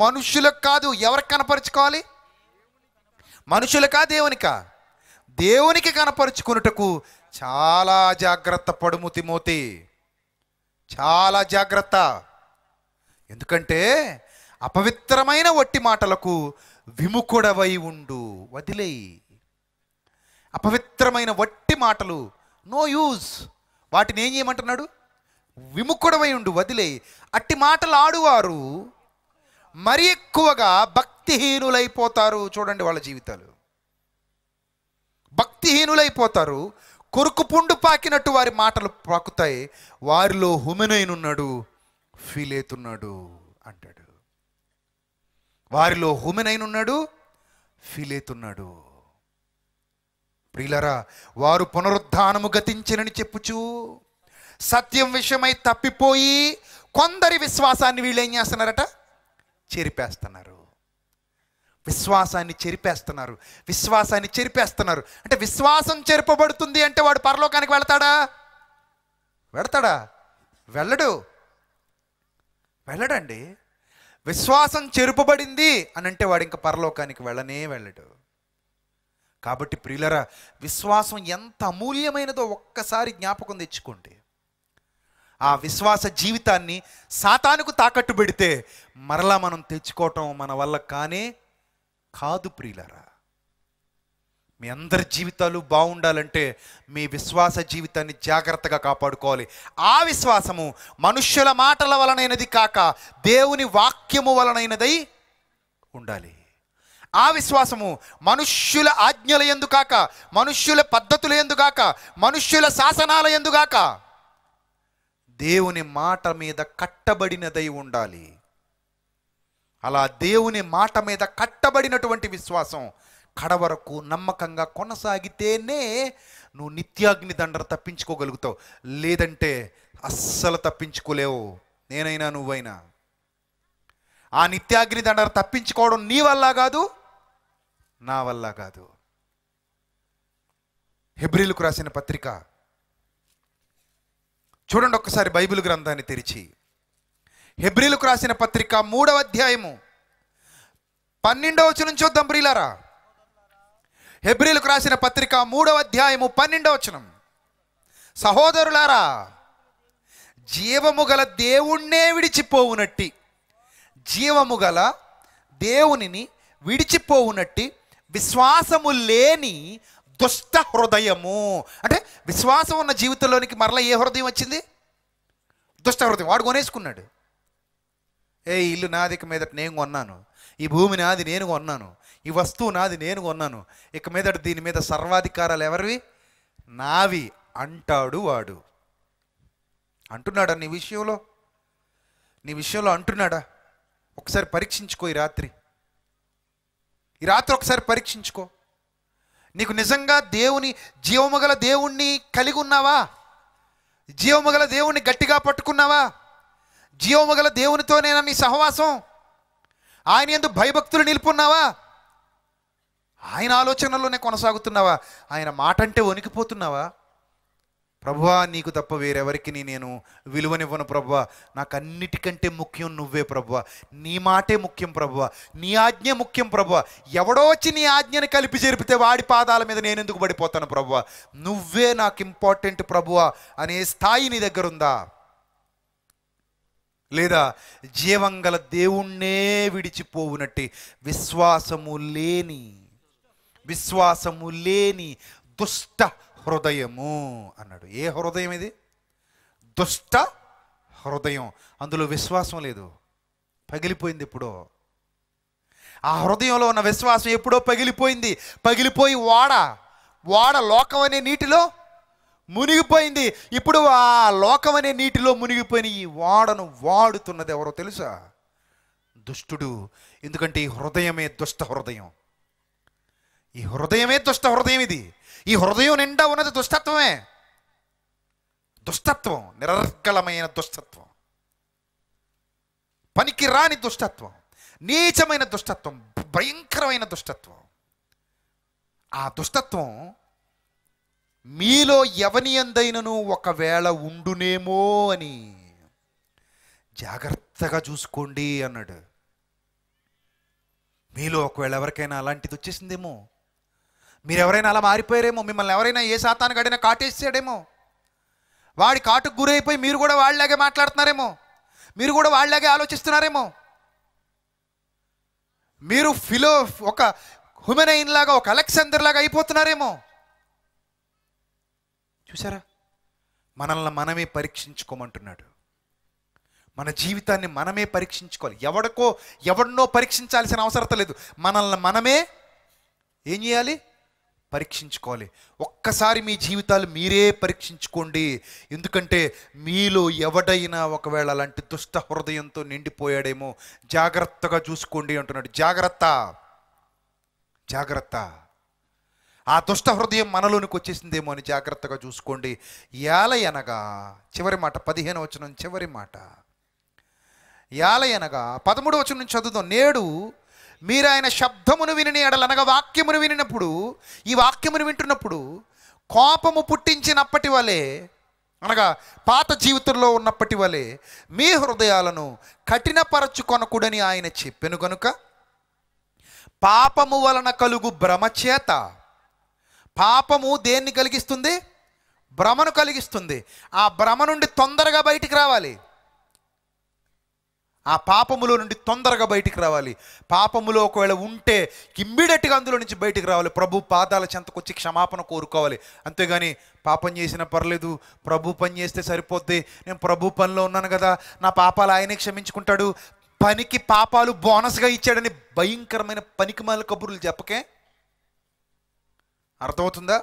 S2: మనుషులకు కాదు, ఎవరికి కనపరుచుకోవాలి? మనుషులకా దేవునికా? దేవునికి కనపరుచుకున్నటకు చాలా జాగ్రత్త పడుము తిమోతి, చాలా జాగ్రత్త. ఎందుకంటే అపవిత్రమైన వట్టి మాటలకు విముఖుడవై ఉండు. వదిలేయి. అపవిత్రమైన వట్టి మాటలు నో యూజ్. వాటిని ఏం చేయమంటున్నాడు? విముఖుడవై ఉండు, వదిలేయి. అట్టి మాటలు ఆడువారు మరి ఎక్కువగా భక్తిహీనులైపోతారు. చూడండి వాళ్ళ జీవితాలు, భక్తిహీనులైపోతారు. కొరుకు పుండు పాకినట్టు వారి మాటలు పాకుతాయి. వారిలో హుమెనైనున్నాడు, ఫీలేతున్నాడు అంటాడు. వారిలో హుమెనైనున్నాడు, ఫీలేతున్నాడు. ప్రియులారా, వారు పునరుద్ధానము గతించినని చెప్పుచు సత్యం విషయమై తప్పిపోయి కొందరి విశ్వాసాన్ని వీళ్ళు ఏం చేస్తున్నారట? చెరిపేస్తున్నారు. విశ్వాసాన్ని చెరిపేస్తున్నారు. అంటే విశ్వాసం చెరపబడుతుంది అంటే వాడు పరలోకానికి వెళతాడా? వెళ్ళడండి. విశ్వాసం చెరుపబడింది అని అంటే వాడు ఇంకా పరలోకానికి వెళ్ళడు. కాబట్టి ప్రియులరా, విశ్వాసం ఎంత అమూల్యమైనదో ఒక్కసారి జ్ఞాపకం తెచ్చుకోండి. ఆ విశ్వాస జీవితాన్ని సాతానుకు తాకట్టు పెడితే మరలా మనం తెచ్చుకోవటం మన వల్ల కాదు ప్రియులరా. మీ అందరి జీవితాలు బాగుండాలంటే మీ విశ్వాస జీవితాన్ని జాగ్రత్తగా కాపాడుకోవాలి. ఆ విశ్వాసము మనుష్యుల మాటల వలనైనది కాక దేవుని వాక్యము వలనైనదై ఉండాలి. ఆ విశ్వాసము మనుష్యుల ఆజ్ఞల యందు కాక, మనుష్యుల పద్ధతుల యందు కాక, మనుష్యుల శాసనాల యందు కాక దేవుని మాట మీద కట్టబడినదై ఉండాలి. అలా దేవుని మాట మీద కట్టబడినటువంటి విశ్వాసం కడవరకు నమ్మకంగా కొనసాగితేనే నువ్వు నిత్యాగ్ని దండన తప్పించుకోగలుగుతావు. లేదంటే అస్సలు తప్పించుకోలేవు. నేనైనా నువ్వైనా ఆ నిత్యాగ్ని దండన తప్పించుకోవడం నీ వల్ల కాదు, నా వల్ల కాదు. హెబ్రీలకు రాసిన పత్రిక చూడండి ఒక్కసారి, బైబిల్ గ్రంథాన్ని తెరిచి. హెబ్రీలకు రాసిన పత్రిక 3వ అధ్యాయము 12వ వచనం చూద్దాం ప్రియులారా. హెబ్రీలకు రాసిన పత్రిక 3వ అధ్యాయము 12వ వచనం. సహోదరులారా, జీవము గల దేవుణ్ణే విడిచిపోవునట్టి, జీవము గల దేవునిని విడిచిపోవునట్టి విశ్వాసము లేని దుష్ట హృదయము. అంటే విశ్వాసం ఉన్న జీవితంలోనికి మరలా ఏ హృదయం వచ్చింది? దుష్ట హృదయం. వాడు కొనేసుకున్నాడు. ఈ ఇల్లు నాది, ఇక మీదట నేను కొన్నాను. ఈ భూమి నాది, నేను కొన్నాను. ఈ వస్తువు నాది, నేను కొన్నాను. ఇక మీదట దీని మీద సర్వాధికారాలు ఎవరివి? నావి అంటాడు వాడు. అంటున్నాడా నీ విషయంలో అంటున్నాడా? ఒకసారి పరీక్షించుకో. ఈ రాత్రి ఒకసారి పరీక్షించుకో. నీకు నిజంగా దేవుని, జీవముగల దేవుణ్ణి కలిగి ఉన్నావా? జీవముగల దేవుణ్ణి గట్టిగా పట్టుకున్నావా? జీవముగల దేవునితోనేనా నీ సహవాసం? ఆయన యందు భయభక్తులు నిలుపున్నావా? ఆయన ఆలోచనలోనే కొనసాగుతున్నావా? ఆయన మాట అంటే వణికిపోతున్నావా? ప్రభువా, నీకు తప్ప వేరెవరికి నేను విలువనివ్వను ప్రభువా, నాకు అన్నిటికంటే ముఖ్యం నువ్వే ప్రభువా, నీ మాటే ముఖ్యం ప్రభువా, నీ ఆజ్ఞ ముఖ్యం ప్రభువా. ఎవడో వచ్చి నీ ఆజ్ఞని కలిపి జరిపితే వాడి పాదాల మీద నేను ఎందుకు పడిపోతాను ప్రభువా, నువ్వే నాకు ఇంపార్టెంట్ ప్రభువా అనే స్థాయి నీ దగ్గర ఉందా? లేదా జీవంగల దేవుణ్ణే విడిచిపోవునట్టి విశ్వాసము లేని దుష్ట హృదయము అన్నాడు. ఏ హృదయం ఇది? దుష్ట హృదయం. అందులో విశ్వాసం లేదు, పగిలిపోయింది ఎప్పుడో. ఆ హృదయంలో ఉన్న విశ్వాసం ఎప్పుడో పగిలిపోయి వాడ లోకం అనే నీటిలో మునిగిపోయింది. ఇప్పుడు ఆ లోకం అనే నీటిలో మునిగిపోయిన ఈ వాడను వాడుతున్నది ఎవరో తెలుసా? దుష్టుడు. ఎందుకంటే ఈ హృదయమే దుష్ట హృదయం. ఈ హృదయమే దుష్ట హృదయం. ఈ హృదయం నిండా ఉన్నది దుష్టత్వమే. దుష్టత్వం, నిరర్గళమైన దుష్టత్వం, పనికి రాని దుష్టత్వం, నీచమైన దుష్టత్వం, భయంకరమైన దుష్టత్వం. ఆ దుష్టత్వం మీలో ఎవని యందైనను ఒకవేళ ఉండునేమో అని జాగ్రత్తగా చూసుకోండి అన్నాడు. మీలో ఒకవేళ ఎవరికైనా అలాంటిది వచ్చేసిందేమో, మీరు ఎవరైనా అలా మారిపోయారేమో, మిమ్మల్ని ఎవరైనా ఏ సాతాను గడినా కాటేసాడేమో, వాడి కాటుకు గురైపోయి మీరు కూడా వాళ్ళలాగే మాట్లాడుతున్నారేమో, మీరు కూడా వాళ్ళలాగే ఆలోచిస్తున్నారేమో, మీరు ఒక హ్యూమనైన్ లాగా, ఒక అలెగ్జాండర్ లాగా అయిపోతున్నారేమో. చూసారా, మనల్ని మనమే పరీక్షించుకోమంటున్నాడు. మన జీవితాన్ని మనమే పరీక్షించుకోవాలి. ఎవరినో పరీక్షించాల్సిన అవసరం లేదు. మనల్ని మనమే ఏం చేయాలి? పరీక్షించుకోవాలి. ఒక్కసారి మీ జీవితాలు మీరే పరీక్షించుకోండి. ఎందుకంటే మీలో ఎవడైనా ఒకవేళ అలాంటి దుష్ట హృదయంతో నిండిపోయాడేమో, జాగ్రత్తగా చూసుకోండి అంటున్నాడు. జాగ్రత్త, జాగ్రత్త. ఆ దుష్ట హృదయం మనలోనికి వచ్చేసిందేమో అని జాగ్రత్తగా చూసుకోండి. యాలయనగా, చివరి మాట 15వ వచనం చివరి మాట. యాలయనగా 13వ వచనం నుంచి చదువుదాం. నేడు మీరు ఆయన శబ్దమును విని ఎడలనగా వాక్యమును వినినప్పుడు, ఈ వాక్యమును వింటున్నప్పుడు కోపము పుట్టించినప్పటి వలె, అనగా పాత జీవితంలో ఉన్నప్పటి వలె మీ హృదయాలను కఠినపరచుకొనకూడని ఆయన చెప్పెను గనుక, పాపము వలన కలుగు భ్రమచేత, పాపము దేన్ని కలిగిస్తుంది? భ్రమను కలిగిస్తుంది. ఆ భ్రమ నుండి తొందరగా బయటికి రావాలి. ఆ పాపములో నుండి తొందరగా బయటికి రావాలి. పాపములో ఒకవేళ ఉంటే ఇమ్మీడియట్గా అందులో నుంచి బయటికి రావాలి. ప్రభు పాదాల చెంతకు వచ్చి క్షమాపణ కోరుకోవాలి. అంతేగాని పాపం చేసినా పర్లేదు, ప్రభు పని చేస్తే సరిపోద్ది, నేను ప్రభు పనిలో ఉన్నాను కదా, నా పాపాలు ఆయనే క్షమించుకుంటాడు, పనికి పాపాలు బోనస్గా ఇచ్చాడని భయంకరమైన పనికిమాల కబుర్లు చెప్పకే. అర్థమవుతుందా?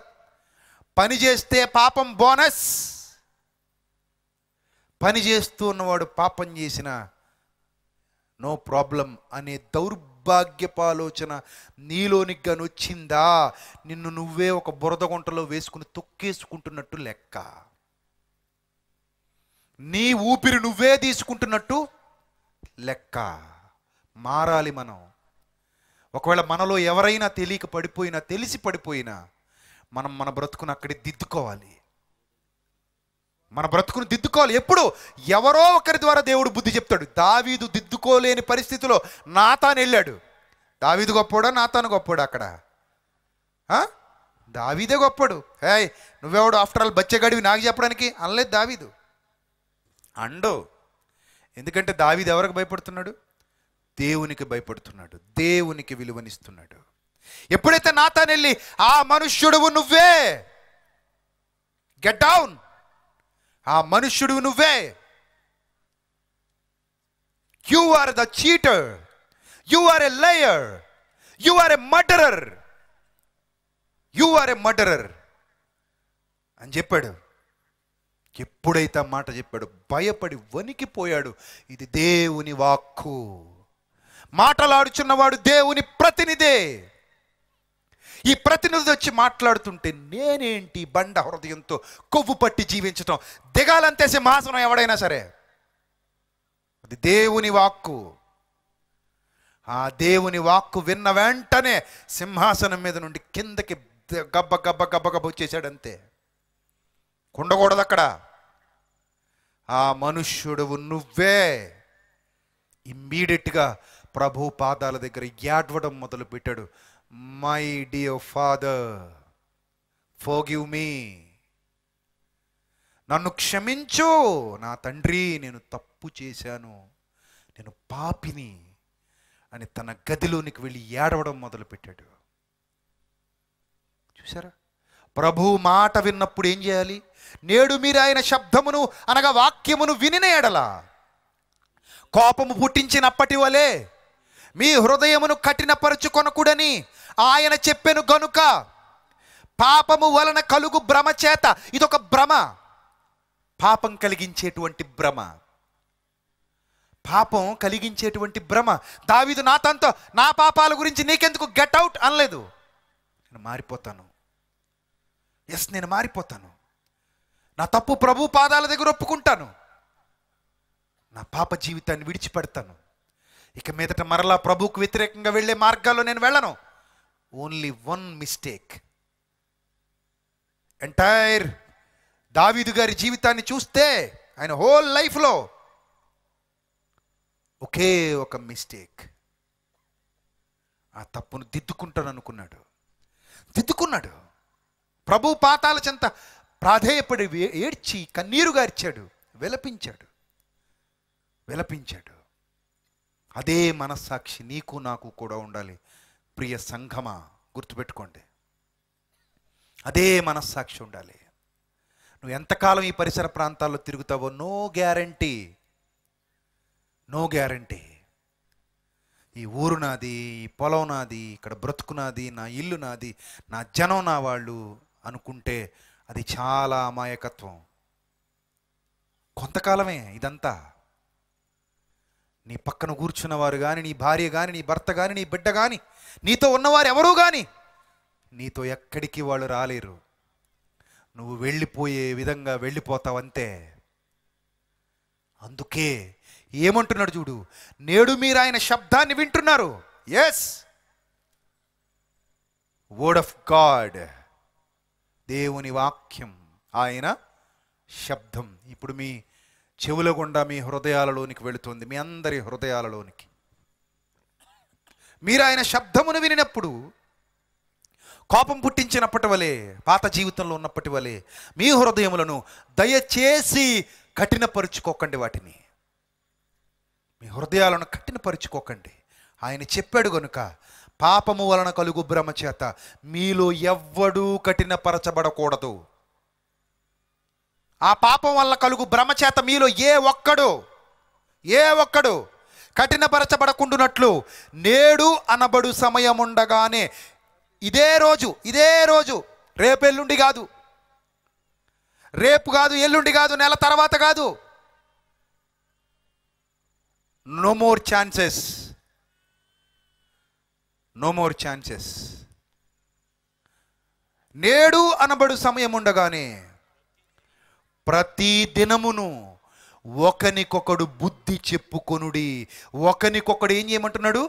S2: పని చేస్తే పాపం బోనస్. పని చేస్తూ ఉన్నవాడు పాపం చేసిన నో ప్రాబ్లం అనే దౌర్భాగ్యపు ఆలోచన నీలోనికి గాని వచ్చిందా, నిన్ను నువ్వే ఒక బురద గుంటలో వేసుకుని తొక్కేసుకుంటున్నట్టు లెక్క. నీ ఊపిరి నువ్వే తీసుకుంటున్నట్టు లెక్క. మారాలి మనం. ఒకవేళ మనలో ఎవరైనా తెలియక పడిపోయినా, తెలిసి పడిపోయినా, మనం మన బ్రతుకును అక్కడే దిద్దుకోవాలి. మన బ్రతుకును దిద్దుకోవాలి. ఎప్పుడు? ఎవరో ఒకరి ద్వారా దేవుడు బుద్ధి చెప్తాడు. దావీదు దిద్దుకోలేని పరిస్థితిలో నాతాను వెళ్ళాడు. దావీదు గొప్పోడా, నాతాను గొప్పోడా? అక్కడ దావీదే గొప్పడు. నువ్వెవడు ఆఫ్టర్ ఆల్ బచ్చగాడివి నాకు చెప్పడానికి అనలేదు దావీదు. అండు. ఎందుకంటే దావీదు ఎవరికి భయపడుతున్నాడు? దేవునికి భయపడుతున్నాడు, దేవునికి విలువనిస్తున్నాడు. ఎప్పుడైతే నాతాను వెళ్ళి, ఆ మనుష్యుడువు నువ్వే, గెట్ డౌన్, ఆ మనుష్యుడు నువ్వే, you are the cheater, you are a liar, you are a murderer, you are a murderer అని చెప్పాడు. ఎప్పుడైతే ఆ మాట చెప్పాడు, భయపడి వణికిపోయాడు. ఇది దేవుని వాక్కు. మాటలాడుచున్నవాడు దేవుని ప్రతినిధే. ఈ ప్రతినిధి వచ్చి మాట్లాడుతుంటే నేనేంటి బండ హృదయంతో కొవ్వు పట్టి జీవించటం, దిగాలంతే సింహాసనం ఎవడైనా సరే. అది దేవుని వాక్కు. ఆ దేవుని వాక్కు విన్న వెంటనే సింహాసనం మీద నుండి కిందకి గబ్బ గబ్బ గబ్బ గబ్బ వచ్చేసాడు. అంతే, ఉండకూడదు అక్కడ. ఆ మనుష్యుడు నువ్వే. ఇమ్మీడియట్గా ప్రభు పాదాల దగ్గర ఏడవడం మొదలు పెట్టాడు. My dear father, forgive me, నన్ను క్షమించు నా తండ్రి, నేను తప్పు చేశాను, నేను పాపిని అని తన గదిలోనికి వెళ్ళి ఏడవడం మొదలు పెట్టాడు. చూసారా? ప్రభు మాట విన్నప్పుడు ఏం చేయాలి? నేడు మీరు ఆయన శబ్దమును అనగా వాక్యమును వినిన ఎడల కోపము పుట్టించినప్పటి వలె మీ హృదయమును కఠినపరచుకొనకూడని ఆయన చెప్పెను గనుక, పాపము వలన కలుగు భ్రమ చేత. ఇదొక భ్రమ, పాపం కలిగించేటువంటి భ్రమ. పాపం కలిగించేటువంటి భ్రమ. దావీదు నాతాన్తో నా పాపాల గురించి నీకెందుకు, గెట్ అవుట్ అనలేదు. నేను మారిపోతాను, ఎస్ నేను మారిపోతాను, నా తప్పు ప్రభు పాదాల దగ్గర ఒప్పుకుంటాను, నా పాప జీవితాన్ని విడిచిపెడతాను, ఇక మీదట మరలా ప్రభువుకు వ్యతిరేకంగా వెళ్ళే మార్గాల్లో నేను వెళ్ళను. Only one mistake. ఎంటైర్ దావీదు గారి జీవితాన్ని చూస్తే ఆయన హోల్ లైఫ్లో ఒకే ఒక మిస్టేక్. ఆ తప్పును దిద్దుకుంటాను అనుకున్నాడు, దిద్దుకున్నాడు. ప్రభు పాతాల చెంత ప్రాధేయపడి ఏడ్చి కన్నీరు గార్చాడు, విలపించాడు. అదే మనస్సాక్షి నీకు నాకు కూడా ఉండాలి ప్రియ సంఘమా, గుర్తుపెట్టుకోండి. అదే మనస్సాక్షి ఉండాలి. నువ్వు ఎంతకాలం ఈ పరిసర ప్రాంతాల్లో తిరుగుతావో నో గ్యారంటీ. ఈ ఊరు నాది, ఈ పొలం నాది, ఇక్కడ బ్రతుకు నాది, నా ఇల్లు నాది, నా జనం నా వాళ్ళు అనుకుంటే అది చాలా అమాయకత్వం. కొంతకాలమే ఇదంతా. నీ పక్కన కూర్చున్నవారు కానీ, నీ భార్య కానీ, నీ భర్త కానీ, నీ బిడ్డ కానీ, నీతో ఉన్నవారు ఎవరూ కానీ నీతో ఎక్కడికి వాళ్ళు రాలేరు. నువ్వు వెళ్ళిపోయే విధంగా వెళ్ళిపోతావంతే. అందుకే ఏమంటున్నాడు చూడు, నేడు మీరు ఆయన శబ్దాన్ని వింటున్నారు. ఎస్, వర్డ్ ఆఫ్ గాడ్, దేవుని వాక్యం, ఆయన శబ్దం ఇప్పుడు మీ చెవుల గుండా మీ హృదయాలలోనికి వెళుతుంది, మీ అందరి హృదయాలలోనికి. మీరు ఆయన శబ్దమును వినినప్పుడు కోపం పుట్టించినప్పటి వలె, పాత జీవితంలో ఉన్నప్పటి వలె మీ హృదయములను దయచేసి కఠినపరుచుకోకండి. వాటిని మీ హృదయాలను కఠినపరుచుకోకండి. ఆయన చెప్పాడు గనుక, పాపము వలన కలుగు భ్రమ చేత మీలో ఎవ్వడూ కఠినపరచబడకూడదు. ఆ పాపం వల్ల కలుగు భ్రమ చేత మీలో ఏ ఒక్కడు కఠినపరచబడకుండునట్లు నేడు అనబడు సమయం ఉండగానే, ఇదే రోజు, రేపు ఎల్లుండి కాదు, ఎల్లుండి కాదు, నెల తర్వాత కాదు. No more chances. నేడు అనబడు సమయం ఉండగానే ప్రతి దినమును ఒకనికొకడు బుద్ధి చెప్పుకొనుడి. ఒకనికొకడు ఏం చేయమంటున్నాడు?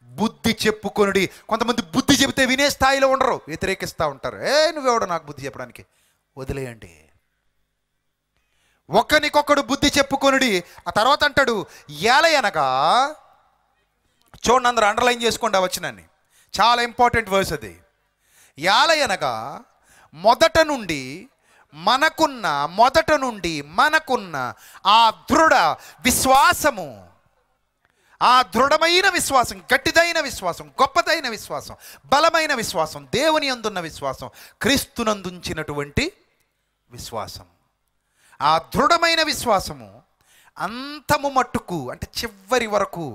S2: బుద్ధి చెప్పుకొనుడి. కొంతమంది బుద్ధి చెబితే వినే స్థాయిలో ఉండరు, వ్యతిరేకిస్తూ ఉంటారు. నువ్వెవడో నాకు బుద్ధి చెప్పడానికి, వదిలేయండి. ఒకనికొకడు బుద్ధి చెప్పుకొనుడి. ఆ తర్వాత అంటాడు, ఏలయనగా, చూడండి అందరూ అండర్లైన్ చేసుకోండి ఆ వచనాన్ని, చాలా ఇంపార్టెంట్ వర్స్ అది. ఏలయనగా మొదట నుండి మనకున్న ఆ దృఢ విశ్వాసము, ఆ దృఢమైన విశ్వాసం, గట్టిదైన విశ్వాసం, గొప్పదైన విశ్వాసం, బలమైన విశ్వాసం, దేవుని యందున్న విశ్వాసం, క్రీస్తునందుంచినటువంటి విశ్వాసం, ఆ దృఢమైన విశ్వాసము అంతము మట్టుకు, అంటే చివరి వరకు,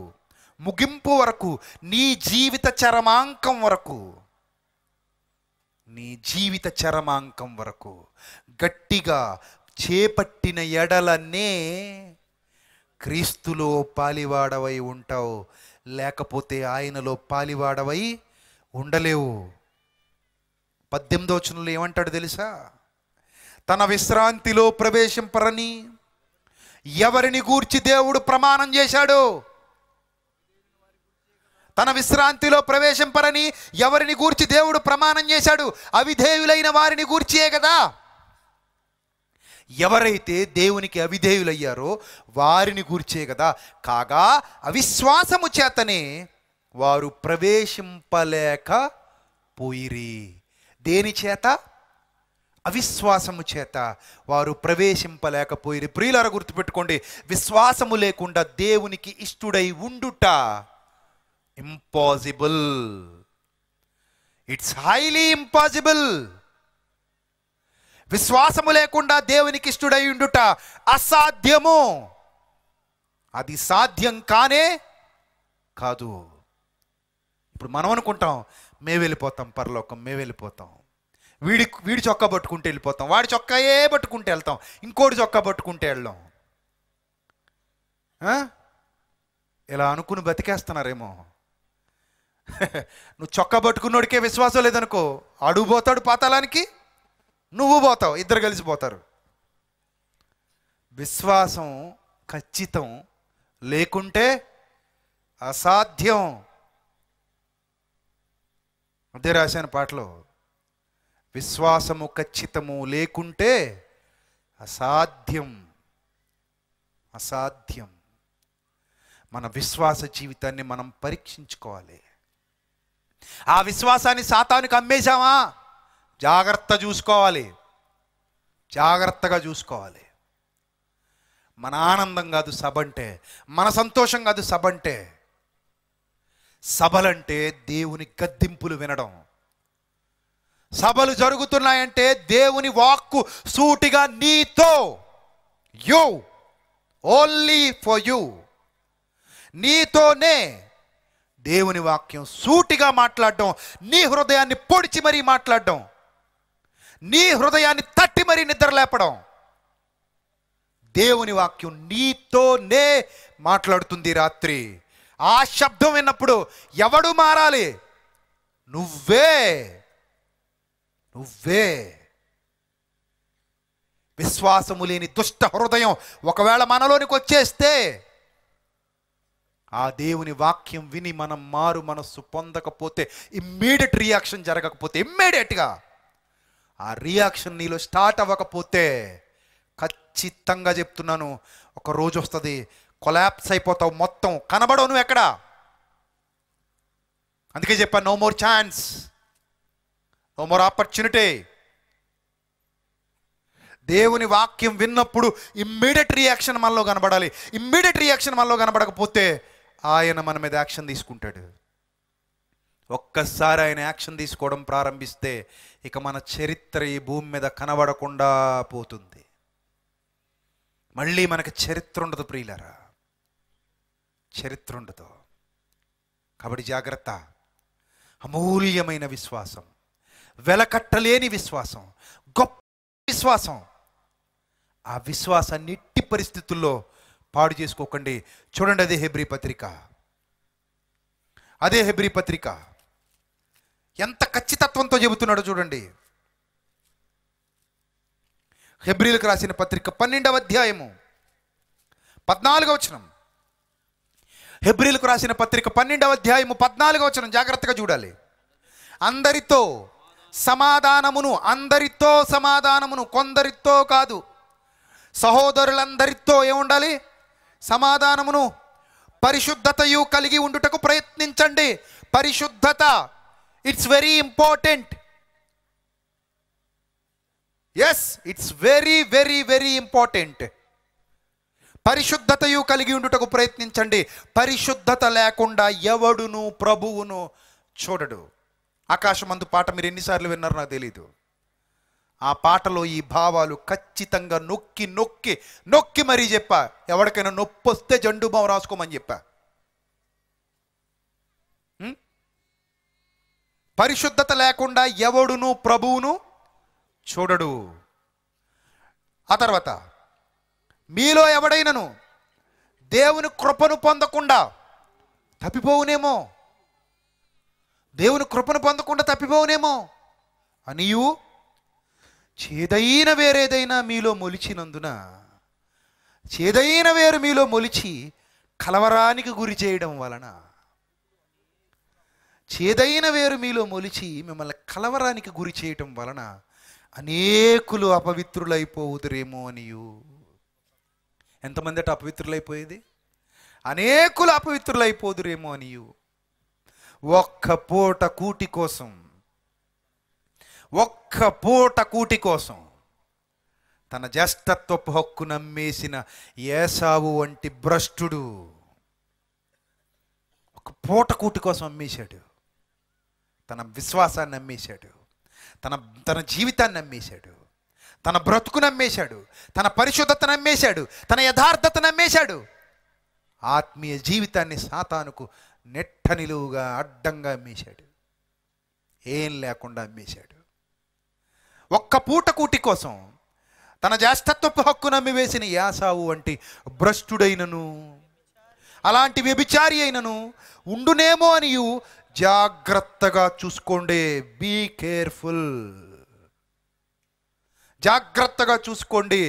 S2: ముగింపు వరకు, నీ జీవిత చరమాంకం వరకు గట్టిగా చేపట్టిన ఎడలనే క్రీస్తులో పాలివాడవై ఉంటావు. లేకపోతే ఆయనలో పాలివాడవై ఉండలేవు. 18వ వచనంలో ఏమంటాడు తెలుసా? తన విశ్రాంతిలో ప్రవేశింపరని ఎవరిని గూర్చి దేవుడు ప్రమాణం చేశాడు? తన విశ్రాంతిలో ప్రవేశింపరని ఎవరిని గూర్చి దేవుడు ప్రమాణం చేశాడు? అవిధేయులైన వారిని గూర్చియే కదా. ఎవరైతే దేవునికి అవిధేయులయ్యారో వారిని గూర్చే కదా. కాగా అవిశ్వాసము చేతనే వారు ప్రవేశింపలేకపోయిరి. దేని చేత? అవిశ్వాసము చేత వారు ప్రవేశింపలేకపోయిరి. ప్రియులారా గుర్తుపెట్టుకోండి, విశ్వాసము లేకుండా దేవునికి ఇష్టుడై ఉండుట ఇంపాసిబుల్. It's highly impossible. విశ్వాసము లేకుండా దేవునికి ఇష్టుడై ఉండుట అసాధ్యము. అది సాధ్యం కానే కాదు. ఇప్పుడు మనం అనుకుంటాం, మేము వెళ్ళిపోతాం పరలోకం, మేము వెళ్ళిపోతాం, వీడి చొక్కా పట్టుకుంటే వెళ్ళిపోతాం, వాడి చొక్కాయే పట్టుకుంటే వెళ్తాం, ఇంకోటి చొక్కా పట్టుకుంటే వెళ్దాం. ఇలా అనుకుని బతికేస్తున్నారేమో. నువ్వు చొక్కా పట్టుకున్నోడికే విశ్వాసం లేదనుకో, అడుగు పోతాడు పాతాళానికి, నువ్వు పోతావు, ఇద్దరు కలిసిపోతారు. విశ్వాసం ఖచ్చితం లేకుంటే అసాధ్యం. అదే రాశాను పాటలో, విశ్వాసము ఖచ్చితము లేకుంటే అసాధ్యం. అసాధ్యం. మన విశ్వాస జీవితాన్ని మనం పరీక్షించుకోవాలి. ఆ విశ్వాసాన్ని సాతానుకు అమ్మేశామా, జాగ్రత్త చూసుకోవాలి, జాగ్రత్తగా చూసుకోవాలి. మన ఆనందం కాదు సభ అంటే, మన సంతోషం కాదు సభ అంటే. సభలంటే దేవుని గద్దింపులు వినడం. సభలు జరుగుతున్నాయంటే దేవుని వాక్కు సూటిగా నీతో, యు, ఓన్లీ ఫర్ యు, నీతోనే దేవుని వాక్యం సూటిగా మాట్లాడడం, నీ హృదయాన్ని పొడిచి మరీ మాట్లాడడం, నీ హృదయాన్ని తట్టి మరీ నిద్ర లేపడం. దేవుని వాక్యం నీతోనే మాట్లాడుతుంది రాత్రి. ఆ శబ్దం విన్నప్పుడు ఎవడు మారాలి? నువ్వే. నువ్వే. విశ్వాసము లేని దుష్ట హృదయం ఒకవేళ మనలోనికి వచ్చేస్తే, ఆ దేవుని వాక్యం విని మనం మారు మనస్సు పొందకపోతే, ఇమ్మీడియట్ రియాక్షన్ జరగకపోతే, ఇమ్మీడియట్గా ఆ రియాక్షన్ నీలో స్టార్ట్ అవ్వకపోతే, ఖచ్చితంగా చెప్తున్నాను, ఒక రోజు వస్తుంది కొలాప్స్ అయిపోతావు, మొత్తం కనబడవు నువ్వు ఎక్కడ. అందుకే చెప్పాను, no more chance, no more opportunity. దేవుని వాక్యం విన్నప్పుడు ఇమ్మీడియట్ రియాక్షన్ మనలో కనబడాలి. ఇమ్మీడియట్ రియాక్షన్ మనలో కనబడకపోతే ఆయన మన మీద యాక్షన్ తీసుకుంటాడు. ఒక్కసారి ఆయన యాక్షన్ తీసుకోవడం ప్రారంభిస్తే ఇక మన చరిత్ర ఈ భూమి మీద కనబడకుండా పోతుంది. మళ్ళీ మనకు చరిత్ర ఉండదు ప్రియులారా, చరిత్ర ఉండదు. కాబట్టి జాగ్రత్త. అమూల్యమైన విశ్వాసం, వెలకట్టలేని విశ్వాసం, గొప్ప విశ్వాసం. ఆ విశ్వాసాన్ని ఎట్టి పరిస్థితుల్లో పాడు చేసుకోకండి. చూడండి, అదే హెబ్రీ పత్రిక, అదే హెబ్రీ పత్రిక ఎంత ఖచ్చితత్వంతో చెబుతున్నాడో చూడండి. హెబ్రీలకు రాసిన పత్రిక 12వ అధ్యాయము 14వ వచనం. హెబ్రీలకు రాసిన పత్రిక 12వ అధ్యాయము 14వ వచనం జాగ్రత్తగా చూడాలి. అందరితో సమాధానమును, అందరితో సమాధానమును, కొందరితో కాదు, సహోదరులందరితో ఏముండాలి? సమాధానమును పరిశుద్ధతయు కలిగి ఉండుటకు ప్రయత్నించండి. పరిశుద్ధత, it's very important. Yes, it's very very very important. పరిశుద్ధతయు కలిగి ఉండుటకు ప్రయత్నించండి. పరిశుద్ధత లేకుండా ఎవడును ప్రభువును చూడడు. ఆకాశమందు పాట మీరు ఎన్నిసార్లు విన్నారో నాకు తెలీదు. ఆ పాటలో ఈ భావాలు ఖచ్చితంగా నొక్కి నొక్కి నొక్కి మరీ చెప్పా. ఎవరికైనా నొప్పి వస్తే జండు బాం రాసుకోమని చెప్పా. పరిశుద్ధత లేకుండా ఎవడును ప్రభువును చూడడు. ఆ తర్వాత, మీలో ఎవడైనను దేవుని కృపను పొందకుండా తప్పిపోవునేమో, దేవుని కృపను పొందకుండా తప్పిపోవునేమో అనియు చేదైన వేరేదైనా మీలో మొలిచినందున, చేదైన వేరు మీలో మొలిచి కలవరానికి గురి చేయడం వలన, చేదైన వేరు మీలో మొలిచి మిమ్మల్ని కలవరానికి గురి చేయటం వలన అనేకులు అపవిత్రులైపోవుదురేమో అనియు. ఎంతమంది అట అపవిత్రులైపోయేది? అనేకులు అపవిత్రులైపోదురేమో అనియు. ఒక్క పూట కూటి కోసం, ఒక్క పూట కూటి కోసం తన జ్యేష్ఠత్వపు హక్కు నమ్మేసిన ఏసావు వంటి భ్రష్టుడు ఒక పూట కూటి కోసం అమ్మేశాడు. తన విశ్వాసాన్ని అమ్మేశాడు, తన జీవితాన్ని అమ్మేశాడు, తన బ్రతుకును అమ్మేశాడు, తన పరిశుద్ధతను అమ్మేశాడు, తన యథార్థతను అమ్మేశాడు. ఆత్మీయ జీవితాన్ని సాతానుకు నెట్ట నిలువుగా అడ్డంగా అమ్మేశాడు. ఏం లేకుండా అమ్మేశాడు. ఒక్క పూట కూటి కోసం తన జ్యేష్ఠత్వపు హక్కు నమ్మి వేసిన యాసావు వంటి భ్రష్టుడైనను అలాంటి వ్యభిచారి అయినను ఉండునేమో అనియు జాగ్రత్తగా చూసుకోండి. Be careful. జాగ్రత్తగా చూసుకోండి.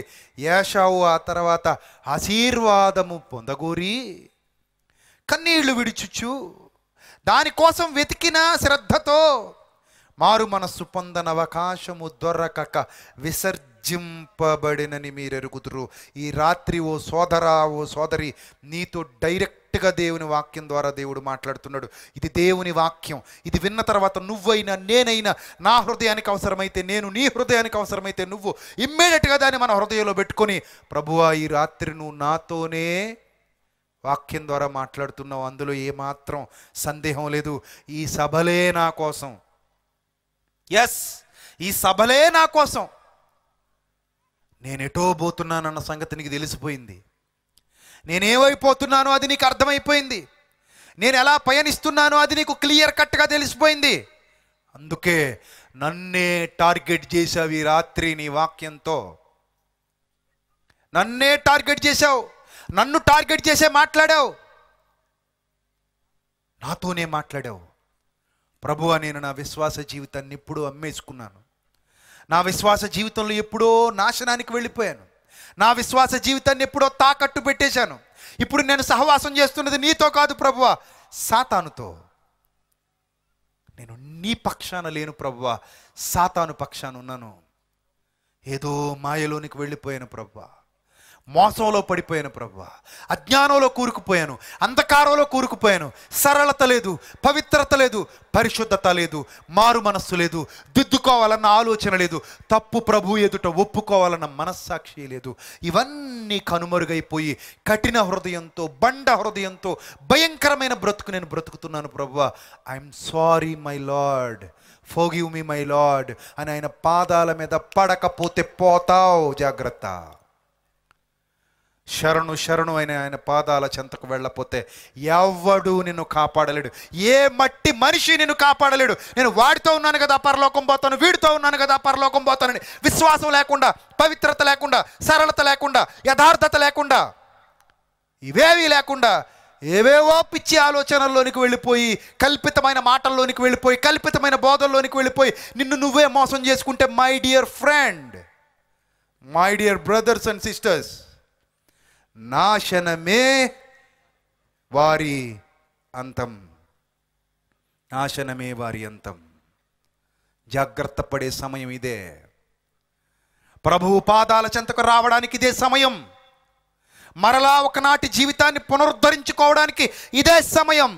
S2: ఏశావు ఆ తర్వాత ఆశీర్వాదము పొందగోరి కన్నీళ్లు విడిచుచు దానికోసం వెతికిన శ్రద్ధతో మారు మనస్సు పొందన అవకాశము దొరకక విసర్జింపబడినని మీరు ఎరుగుదురు. ఈ రాత్రి ఓ సోదరా, ఓ సోదరి, నీతో డైరెక్ట్గా దేవుని వాక్యం ద్వారా దేవుడు మాట్లాడుతున్నాడు. ఇది దేవుని వాక్యం. ఇది విన్న తర్వాత నువ్వైనా నేనైనా నా హృదయానికి అవసరమైతే నేను, నీ హృదయానికి అవసరమైతే నువ్వు ఇమ్మీడియట్గా దాన్ని మన హృదయంలో పెట్టుకొని, ప్రభువా ఈ రాత్రి నువ్వు నాతోనే వాక్యం ద్వారా మాట్లాడుతున్నావు, అందులో ఏమాత్రం సందేహం లేదు. ఈ సభలే నా కోసం. ఎస్, ఈ సభలే నా కోసం. నేను ఎటో పోతున్నానన్న సంగతి నీకు తెలిసిపోయింది. నేనేమైపోతున్నానో అది నీకు అర్థమైపోయింది. నేను ఎలా పయనిస్తున్నానో అది నీకు క్లియర్ కట్గా తెలిసిపోయింది. అందుకే నన్నే టార్గెట్ చేశావు ఈ రాత్రి నీ వాక్యంతో. నన్నే టార్గెట్ చేశావు. నన్ను టార్గెట్ చేసే మాట్లాడావు. నాతోనే మాట్లాడావు. ప్రభువా, నేను నా విశ్వాస జీవితాన్ని ఎప్పుడూ అమ్మేసుకున్నాను. నా విశ్వాస జీవితంలో ఎప్పుడో నాశనానికి వెళ్ళిపోయాను. నా విశ్వాస జీవితాన్ని ఎప్పుడో తాకట్టు పెట్టేశాను. ఇప్పుడు నేను సహవాసం చేస్తున్నది నీతో కాదు ప్రభువా, సాతానుతో. నేను నీ పక్షాన లేను ప్రభువా, సాతాను పక్షాన ఉన్నాను. ఏదో మాయలోనికి వెళ్ళిపోయాను ప్రభువా, మోసంలో పడిపోయాను ప్రభువా, అజ్ఞానంలో కూరుకుపోయాను, అంధకారంలో కూరుకుపోయాను. సరళత లేదు, పవిత్రత లేదు, పరిశుద్ధత లేదు, మారు మనస్సు లేదు, దిద్దుకోవాలన్న ఆలోచన లేదు, తప్పు ప్రభు ఎదుట ఒప్పుకోవాలన్న మనస్సాక్షి లేదు. ఇవన్నీ కనుమరుగైపోయి కఠిన హృదయంతో, బండ హృదయంతో భయంకరమైన బ్రతుకు నేను బ్రతుకుతున్నాను ప్రభువా. I'm sorry my lord, forgive me my lord అని ఆయన పాదాల మీద పడకపోతే పోతావు. జాగ్రత్త. శరణు శరణు అయిన ఆయన పాదాల చెంతకు వెళ్ళకపోతే ఎవడు నిన్ను కాపాడలేడు. ఏ మట్టి మనిషి నిన్ను కాపాడలేడు. నేను వాడితో ఉన్నాను కదా పరలోకం పోతాను, వీడితో ఉన్నాను కదా పరలోకం పోతానని విశ్వాసం లేకుండా, పవిత్రత లేకుండా, సరళత లేకుండా, యథార్థత లేకుండా, ఇవేవి లేకుండా ఏవేవో పిచ్చి ఆలోచనల్లోనికి వెళ్ళిపోయి, కల్పితమైన మాటల్లోనికి వెళ్ళిపోయి, కల్పితమైన బోధల్లోనికి వెళ్ళిపోయి నిన్ను నువ్వే మోసం చేసుకుంటే, my dear friend, my dear brothers and sisters, నాశనమే వారి అంతం. నాశనమే వారి అంతం. జాగ్రత్త పడే సమయం ఇదే. ప్రభువు పాదాల చెంతకు రావడానికి ఇదే సమయం. మరలా ఒకనాటి జీవితాన్ని పునరుద్ధరించుకోవడానికి ఇదే సమయం.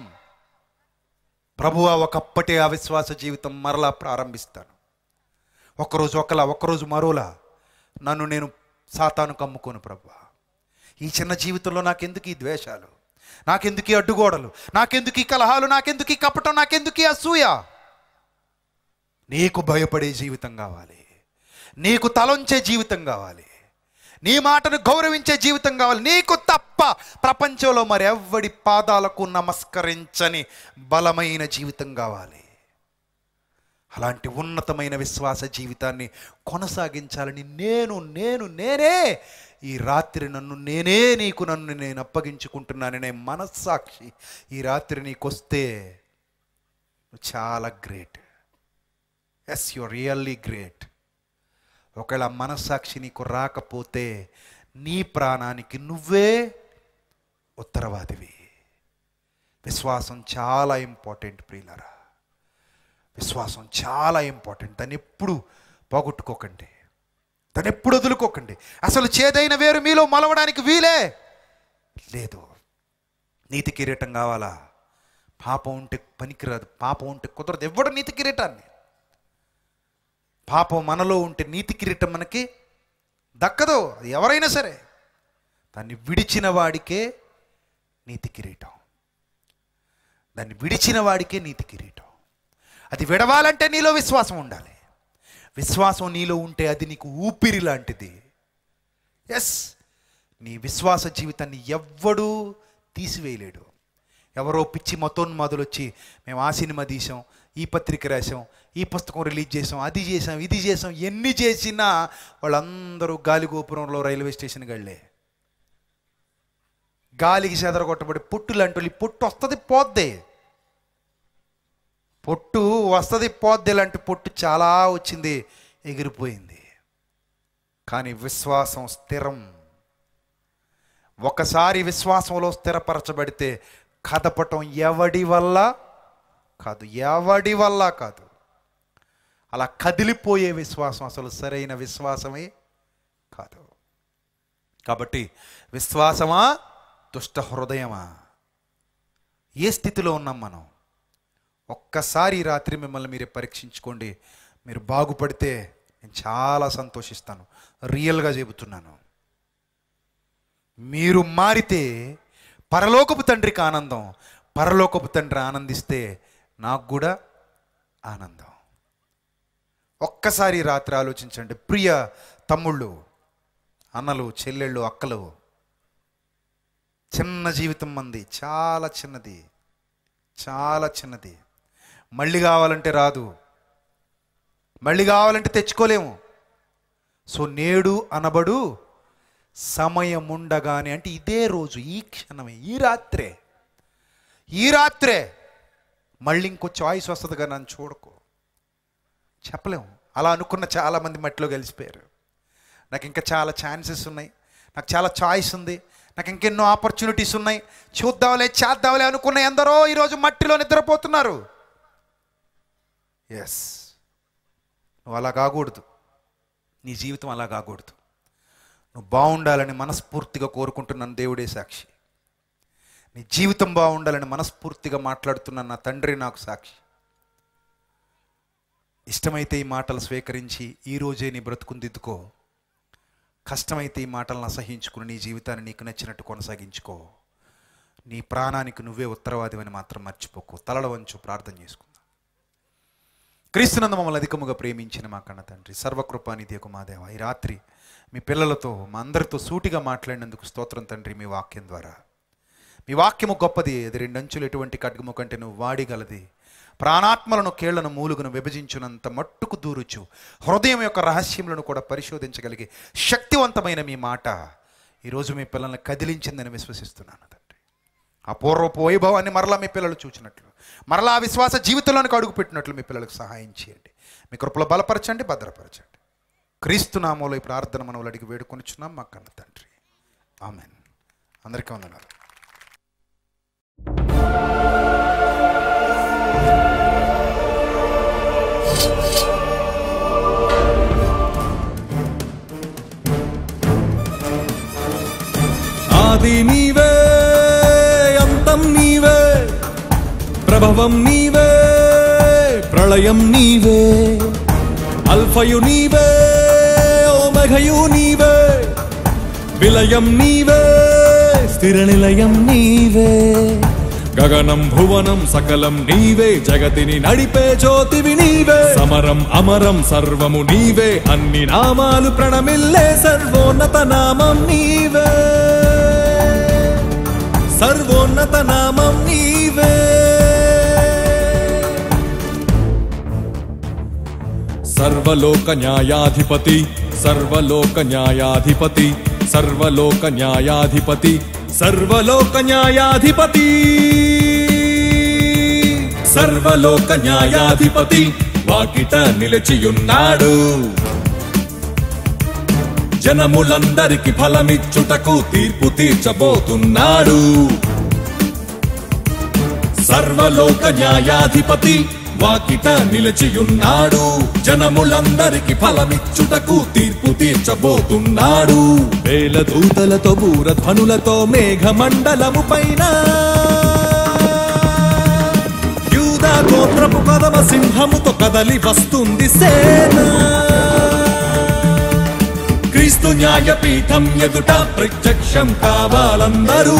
S2: ప్రభువా, ఒకప్పటి అవిశ్వాస జీవితం మరలా ప్రారంభిస్తాను. ఒకరోజు ఒకలా, ఒకరోజు మరోలా నన్ను నేను సాతాను కమ్ముకోను ప్రభువా. ఈ చిన్న జీవితంలో నాకెందుకు ఈ ద్వేషాలు, నాకెందుకు ఈ అడ్డుగోడలు, నాకెందుకు ఈ కలహాలు, నాకెందుకు ఈ కపటం, నాకెందుకు ఈ అసూయ? నీకు భయపడే జీవితం కావాలి, నీకు తలొంచే జీవితం కావాలి, నీ మాటను గౌరవించే జీవితం కావాలి. నీకు తప్ప ప్రపంచంలో మరెవ్వడి పాదాలకు నమస్కరించని బలమైన జీవితం కావాలి. అలాంటి ఉన్నతమైన విశ్వాస జీవితాన్ని కొనసాగించాలని నేనే ఈ రాత్రి నన్ను నేను అప్పగించుకుంటున్నాననే మనస్సాక్షి ఈ రాత్రి నీకొస్తే చాలా great. Yes, you are really great. ఒకవేళ మనస్సాక్షి నీకు రాకపోతే నీ ప్రాణానికి నువ్వే ఉత్తరవాదివి. విశ్వాసం చాలా ఇంపార్టెంట్ ప్రియులారా. విశ్వాసం చాలా ఇంపార్టెంట్. దాన్ని ఎప్పుడు పోగొట్టుకోకండి, దాన్ని ఎప్పుడు వదులుకోకండి. అసలు చేదైన వేరు మీలో మొలవడానికి వీలే లేదు. నీతి కిరీటం కావాలా? పాపం ఉంటే పనికిరాదు, పాపం ఉంటే కుదరదు. ఎవడు నీతి కిరీటాన్ని? పాపం మనలో ఉంటే నీతి కిరీటం మనకి దక్కదు. అది ఎవరైనా సరే దాన్ని విడిచిన వాడికే నీతి కిరీటం. దాన్ని విడిచిన వాడికే నీతి కిరీటం. అది విడవాలంటే నీలో విశ్వాసం ఉండాలి. విశ్వాసం నీలో ఉంటే అది నీకు ఊపిరి లాంటిది. ఎస్, నీ విశ్వాస జీవితాన్ని ఎవ్వడూ తీసివేయలేడు. ఎవరో పిచ్చి మతోన్మాదులు వచ్చి మేము ఆ సినిమా తీసాం, ఈ పత్రిక రాసాం, ఈ పుస్తకం రిలీజ్ చేసాం, అది చేసాం, ఇది చేసాం, ఎన్ని చేసినా వాళ్ళందరూ గాలిగోపురంలో రైల్వే స్టేషన్కి వెళ్ళే. గాలికి చెదరగొట్టబడి పొట్టు లాంటి పొట్టు వస్తుంది పోద్ది, పొట్టు వస్తుంది పోద్ది. లాంటి పొట్టు చాలా వచ్చింది, ఎగిరిపోయింది. కానీ విశ్వాసం స్థిరం. ఒకసారి విశ్వాసంలో స్థిరపరచబడితే కదపటం ఎవడి వల్ల కాదు. అలా కదిలిపోయే విశ్వాసం అసలు సరైన విశ్వాసమే కాదు. కాబట్టి విశ్వాసమా దుష్ట హృదయమా, ఏ స్థితిలో ఉన్నాం మనం? ఒక్కసారి రాత్రి మిమ్మల్ని మీరే పరీక్షించుకోండి. మీరు బాగుపడితే నేను చాలా సంతోషిస్తాను, రియల్గా చెబుతున్నాను. మీరు మారితే పరలోకపు తండ్రికి ఆనందం, పరలోకపు తండ్రి ఆనందిస్తే నాకు కూడా ఆనందం. ఒక్కసారి రాత్రి ఆలోచించండి. ప్రియ తమ్ముళ్ళు, అన్నలు, చెల్లెళ్ళు, అక్కలు, చిన్న జీవితం మంది, చాలా చిన్నది, చాలా చిన్నది. మళ్ళీ కావాలంటే రాదు, మళ్ళీ కావాలంటే తెచ్చుకోలేము. సో నేడు అనబడు సమయం ఉండగానే, అంటే ఇదే రోజు, ఈ క్షణమే, ఈ రాత్రే మళ్ళీ ఇంకో చాయిస్ వస్తుందిగా, నన్ను చూడకు. చెప్పలేము. అలా అనుకున్న చాలామంది మట్టిలో కలిసిపోయారు. నాకు ఇంకా చాలా ఛాన్సెస్ ఉన్నాయి, నాకు చాలా చాయిస్ ఉంది, నాకు ఇంకెన్నో ఆపర్చునిటీస్ ఉన్నాయి, చూద్దాంలే చేద్దాంలే అనుకున్న ఎందరో ఈరోజు మట్టిలో నిద్రపోతున్నారు. ఎస్, నువ్వు అలా కాకూడదు, నీ జీవితం అలా కాకూడదు. నువ్వు బాగుండాలని మనస్ఫూర్తిగా కోరుకుంటున్నాను, దేవుడే సాక్షి. నీ జీవితం బాగుండాలని మనస్ఫూర్తిగా మాట్లాడుతున్నాను, నా తండ్రి నాకు సాక్షి. ఇష్టమైతే ఈ మాటలు స్వీకరించి ఈరోజే నీ బ్రతుకుని దిద్దుకో. కష్టమైతే ఈ మాటలను అసహించుకుని నీ జీవితాన్ని నీకు నచ్చినట్టు కొనసాగించుకో. నీ ప్రాణానికి నువ్వే ఉత్తరవాదివని మాత్రం మర్చిపోకు. తలల వంచు, ప్రార్థన చేసుకుందాం. క్రీస్తునందు మమ్మల్ని అధికముగా ప్రేమించిన మా కన్న తండ్రి, సర్వకృపానిధి మా దేవ, ఈ రాత్రి మీ పిల్లలతో, మా అందరితో సూటిగా మాట్లాడినందుకు స్తోత్రం తండ్రి. మీ వాక్యం ద్వారా, మీ వాక్యము గొప్పది, అది రెండంచులు ఎటువంటి ఖడ్గము కంటే నువ్వు వాడిగలది, ప్రాణాత్మలను కేళ్లను మూలుగును విభజించునంత మట్టుకు దూరుచు, హృదయం యొక్క రహస్యములను కూడా పరిశోధించగలిగే శక్తివంతమైన మీ మాట ఈరోజు మీ పిల్లల్ని కదిలించిందని విశ్వసిస్తున్నాను తండ్రి. ఆ పూర్వపు వైభవాన్ని మరలా మీ పిల్లలు చూచినట్లు, మరలా విశ్వాస జీవితంలోనికి అడుగుపెట్టినట్లు మీ పిల్లలకు సహాయం చేయండి. మీ కృపలో బలపరచండి, భద్రపరచండి. క్రీస్తు నామములో ఈ ప్రార్థన మనవులు అడిగి వేడుకొనిచున్నాం మా కన్న తండ్రి. ఆమెన్. అందరికీ వందనాలు.
S3: ఆది నీవే, అంతం నీవే, ప్రభవం నీవే, ప్రళయం నీవే, అల్ఫయు నీవే, ఓమెఘయు నీవే, విలయం నీవే, స్థిర నిలయం నీవే. గగనం భువనం సకలం నీవే, జగతిని నడిపే జ్యోతివి నీవే. సమరం అమరం సర్వము నీవే, అన్ని నామాలు ప్రణమిల్లే సర్వోన్నత నామం నీవే, సర్వోన్నత నామం నీవే. సర్వలోక న్యాయాధిపతి, సర్వలోక న్యాయాధిపతి, సర్వలోక న్యాయాధిపతి, సర్వలోక న్యాయాధిపతి, సర్వలోక న్యాయాధిపతి వాకిట నిలిచియున్నాడు. జనములందరికి ఫలమిచ్చుటకు తీర్పు తీర్చబోతున్నాడు. సర్వలోక న్యాయాధిపతి వాకిట నిలిచియున్నాడు. జనములందరికి ఫలమిచ్చుటకు తీర్పు తీర్చబోతున్నాడు. వేల దూతలతో బూరధ్వనులతో మేఘమండలము పైన యూదా గోత్రపు కదమ సింహముతో కదలి వస్తుంది సేన. క్రీస్తు న్యాయపీఠం ఎదుట ప్రత్యక్షం కావాలందరూ,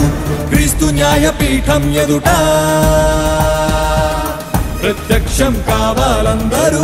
S3: క్రీస్తు న్యాయపీఠం ఎదుట ప్రత్యక్షం కావాలందరూ.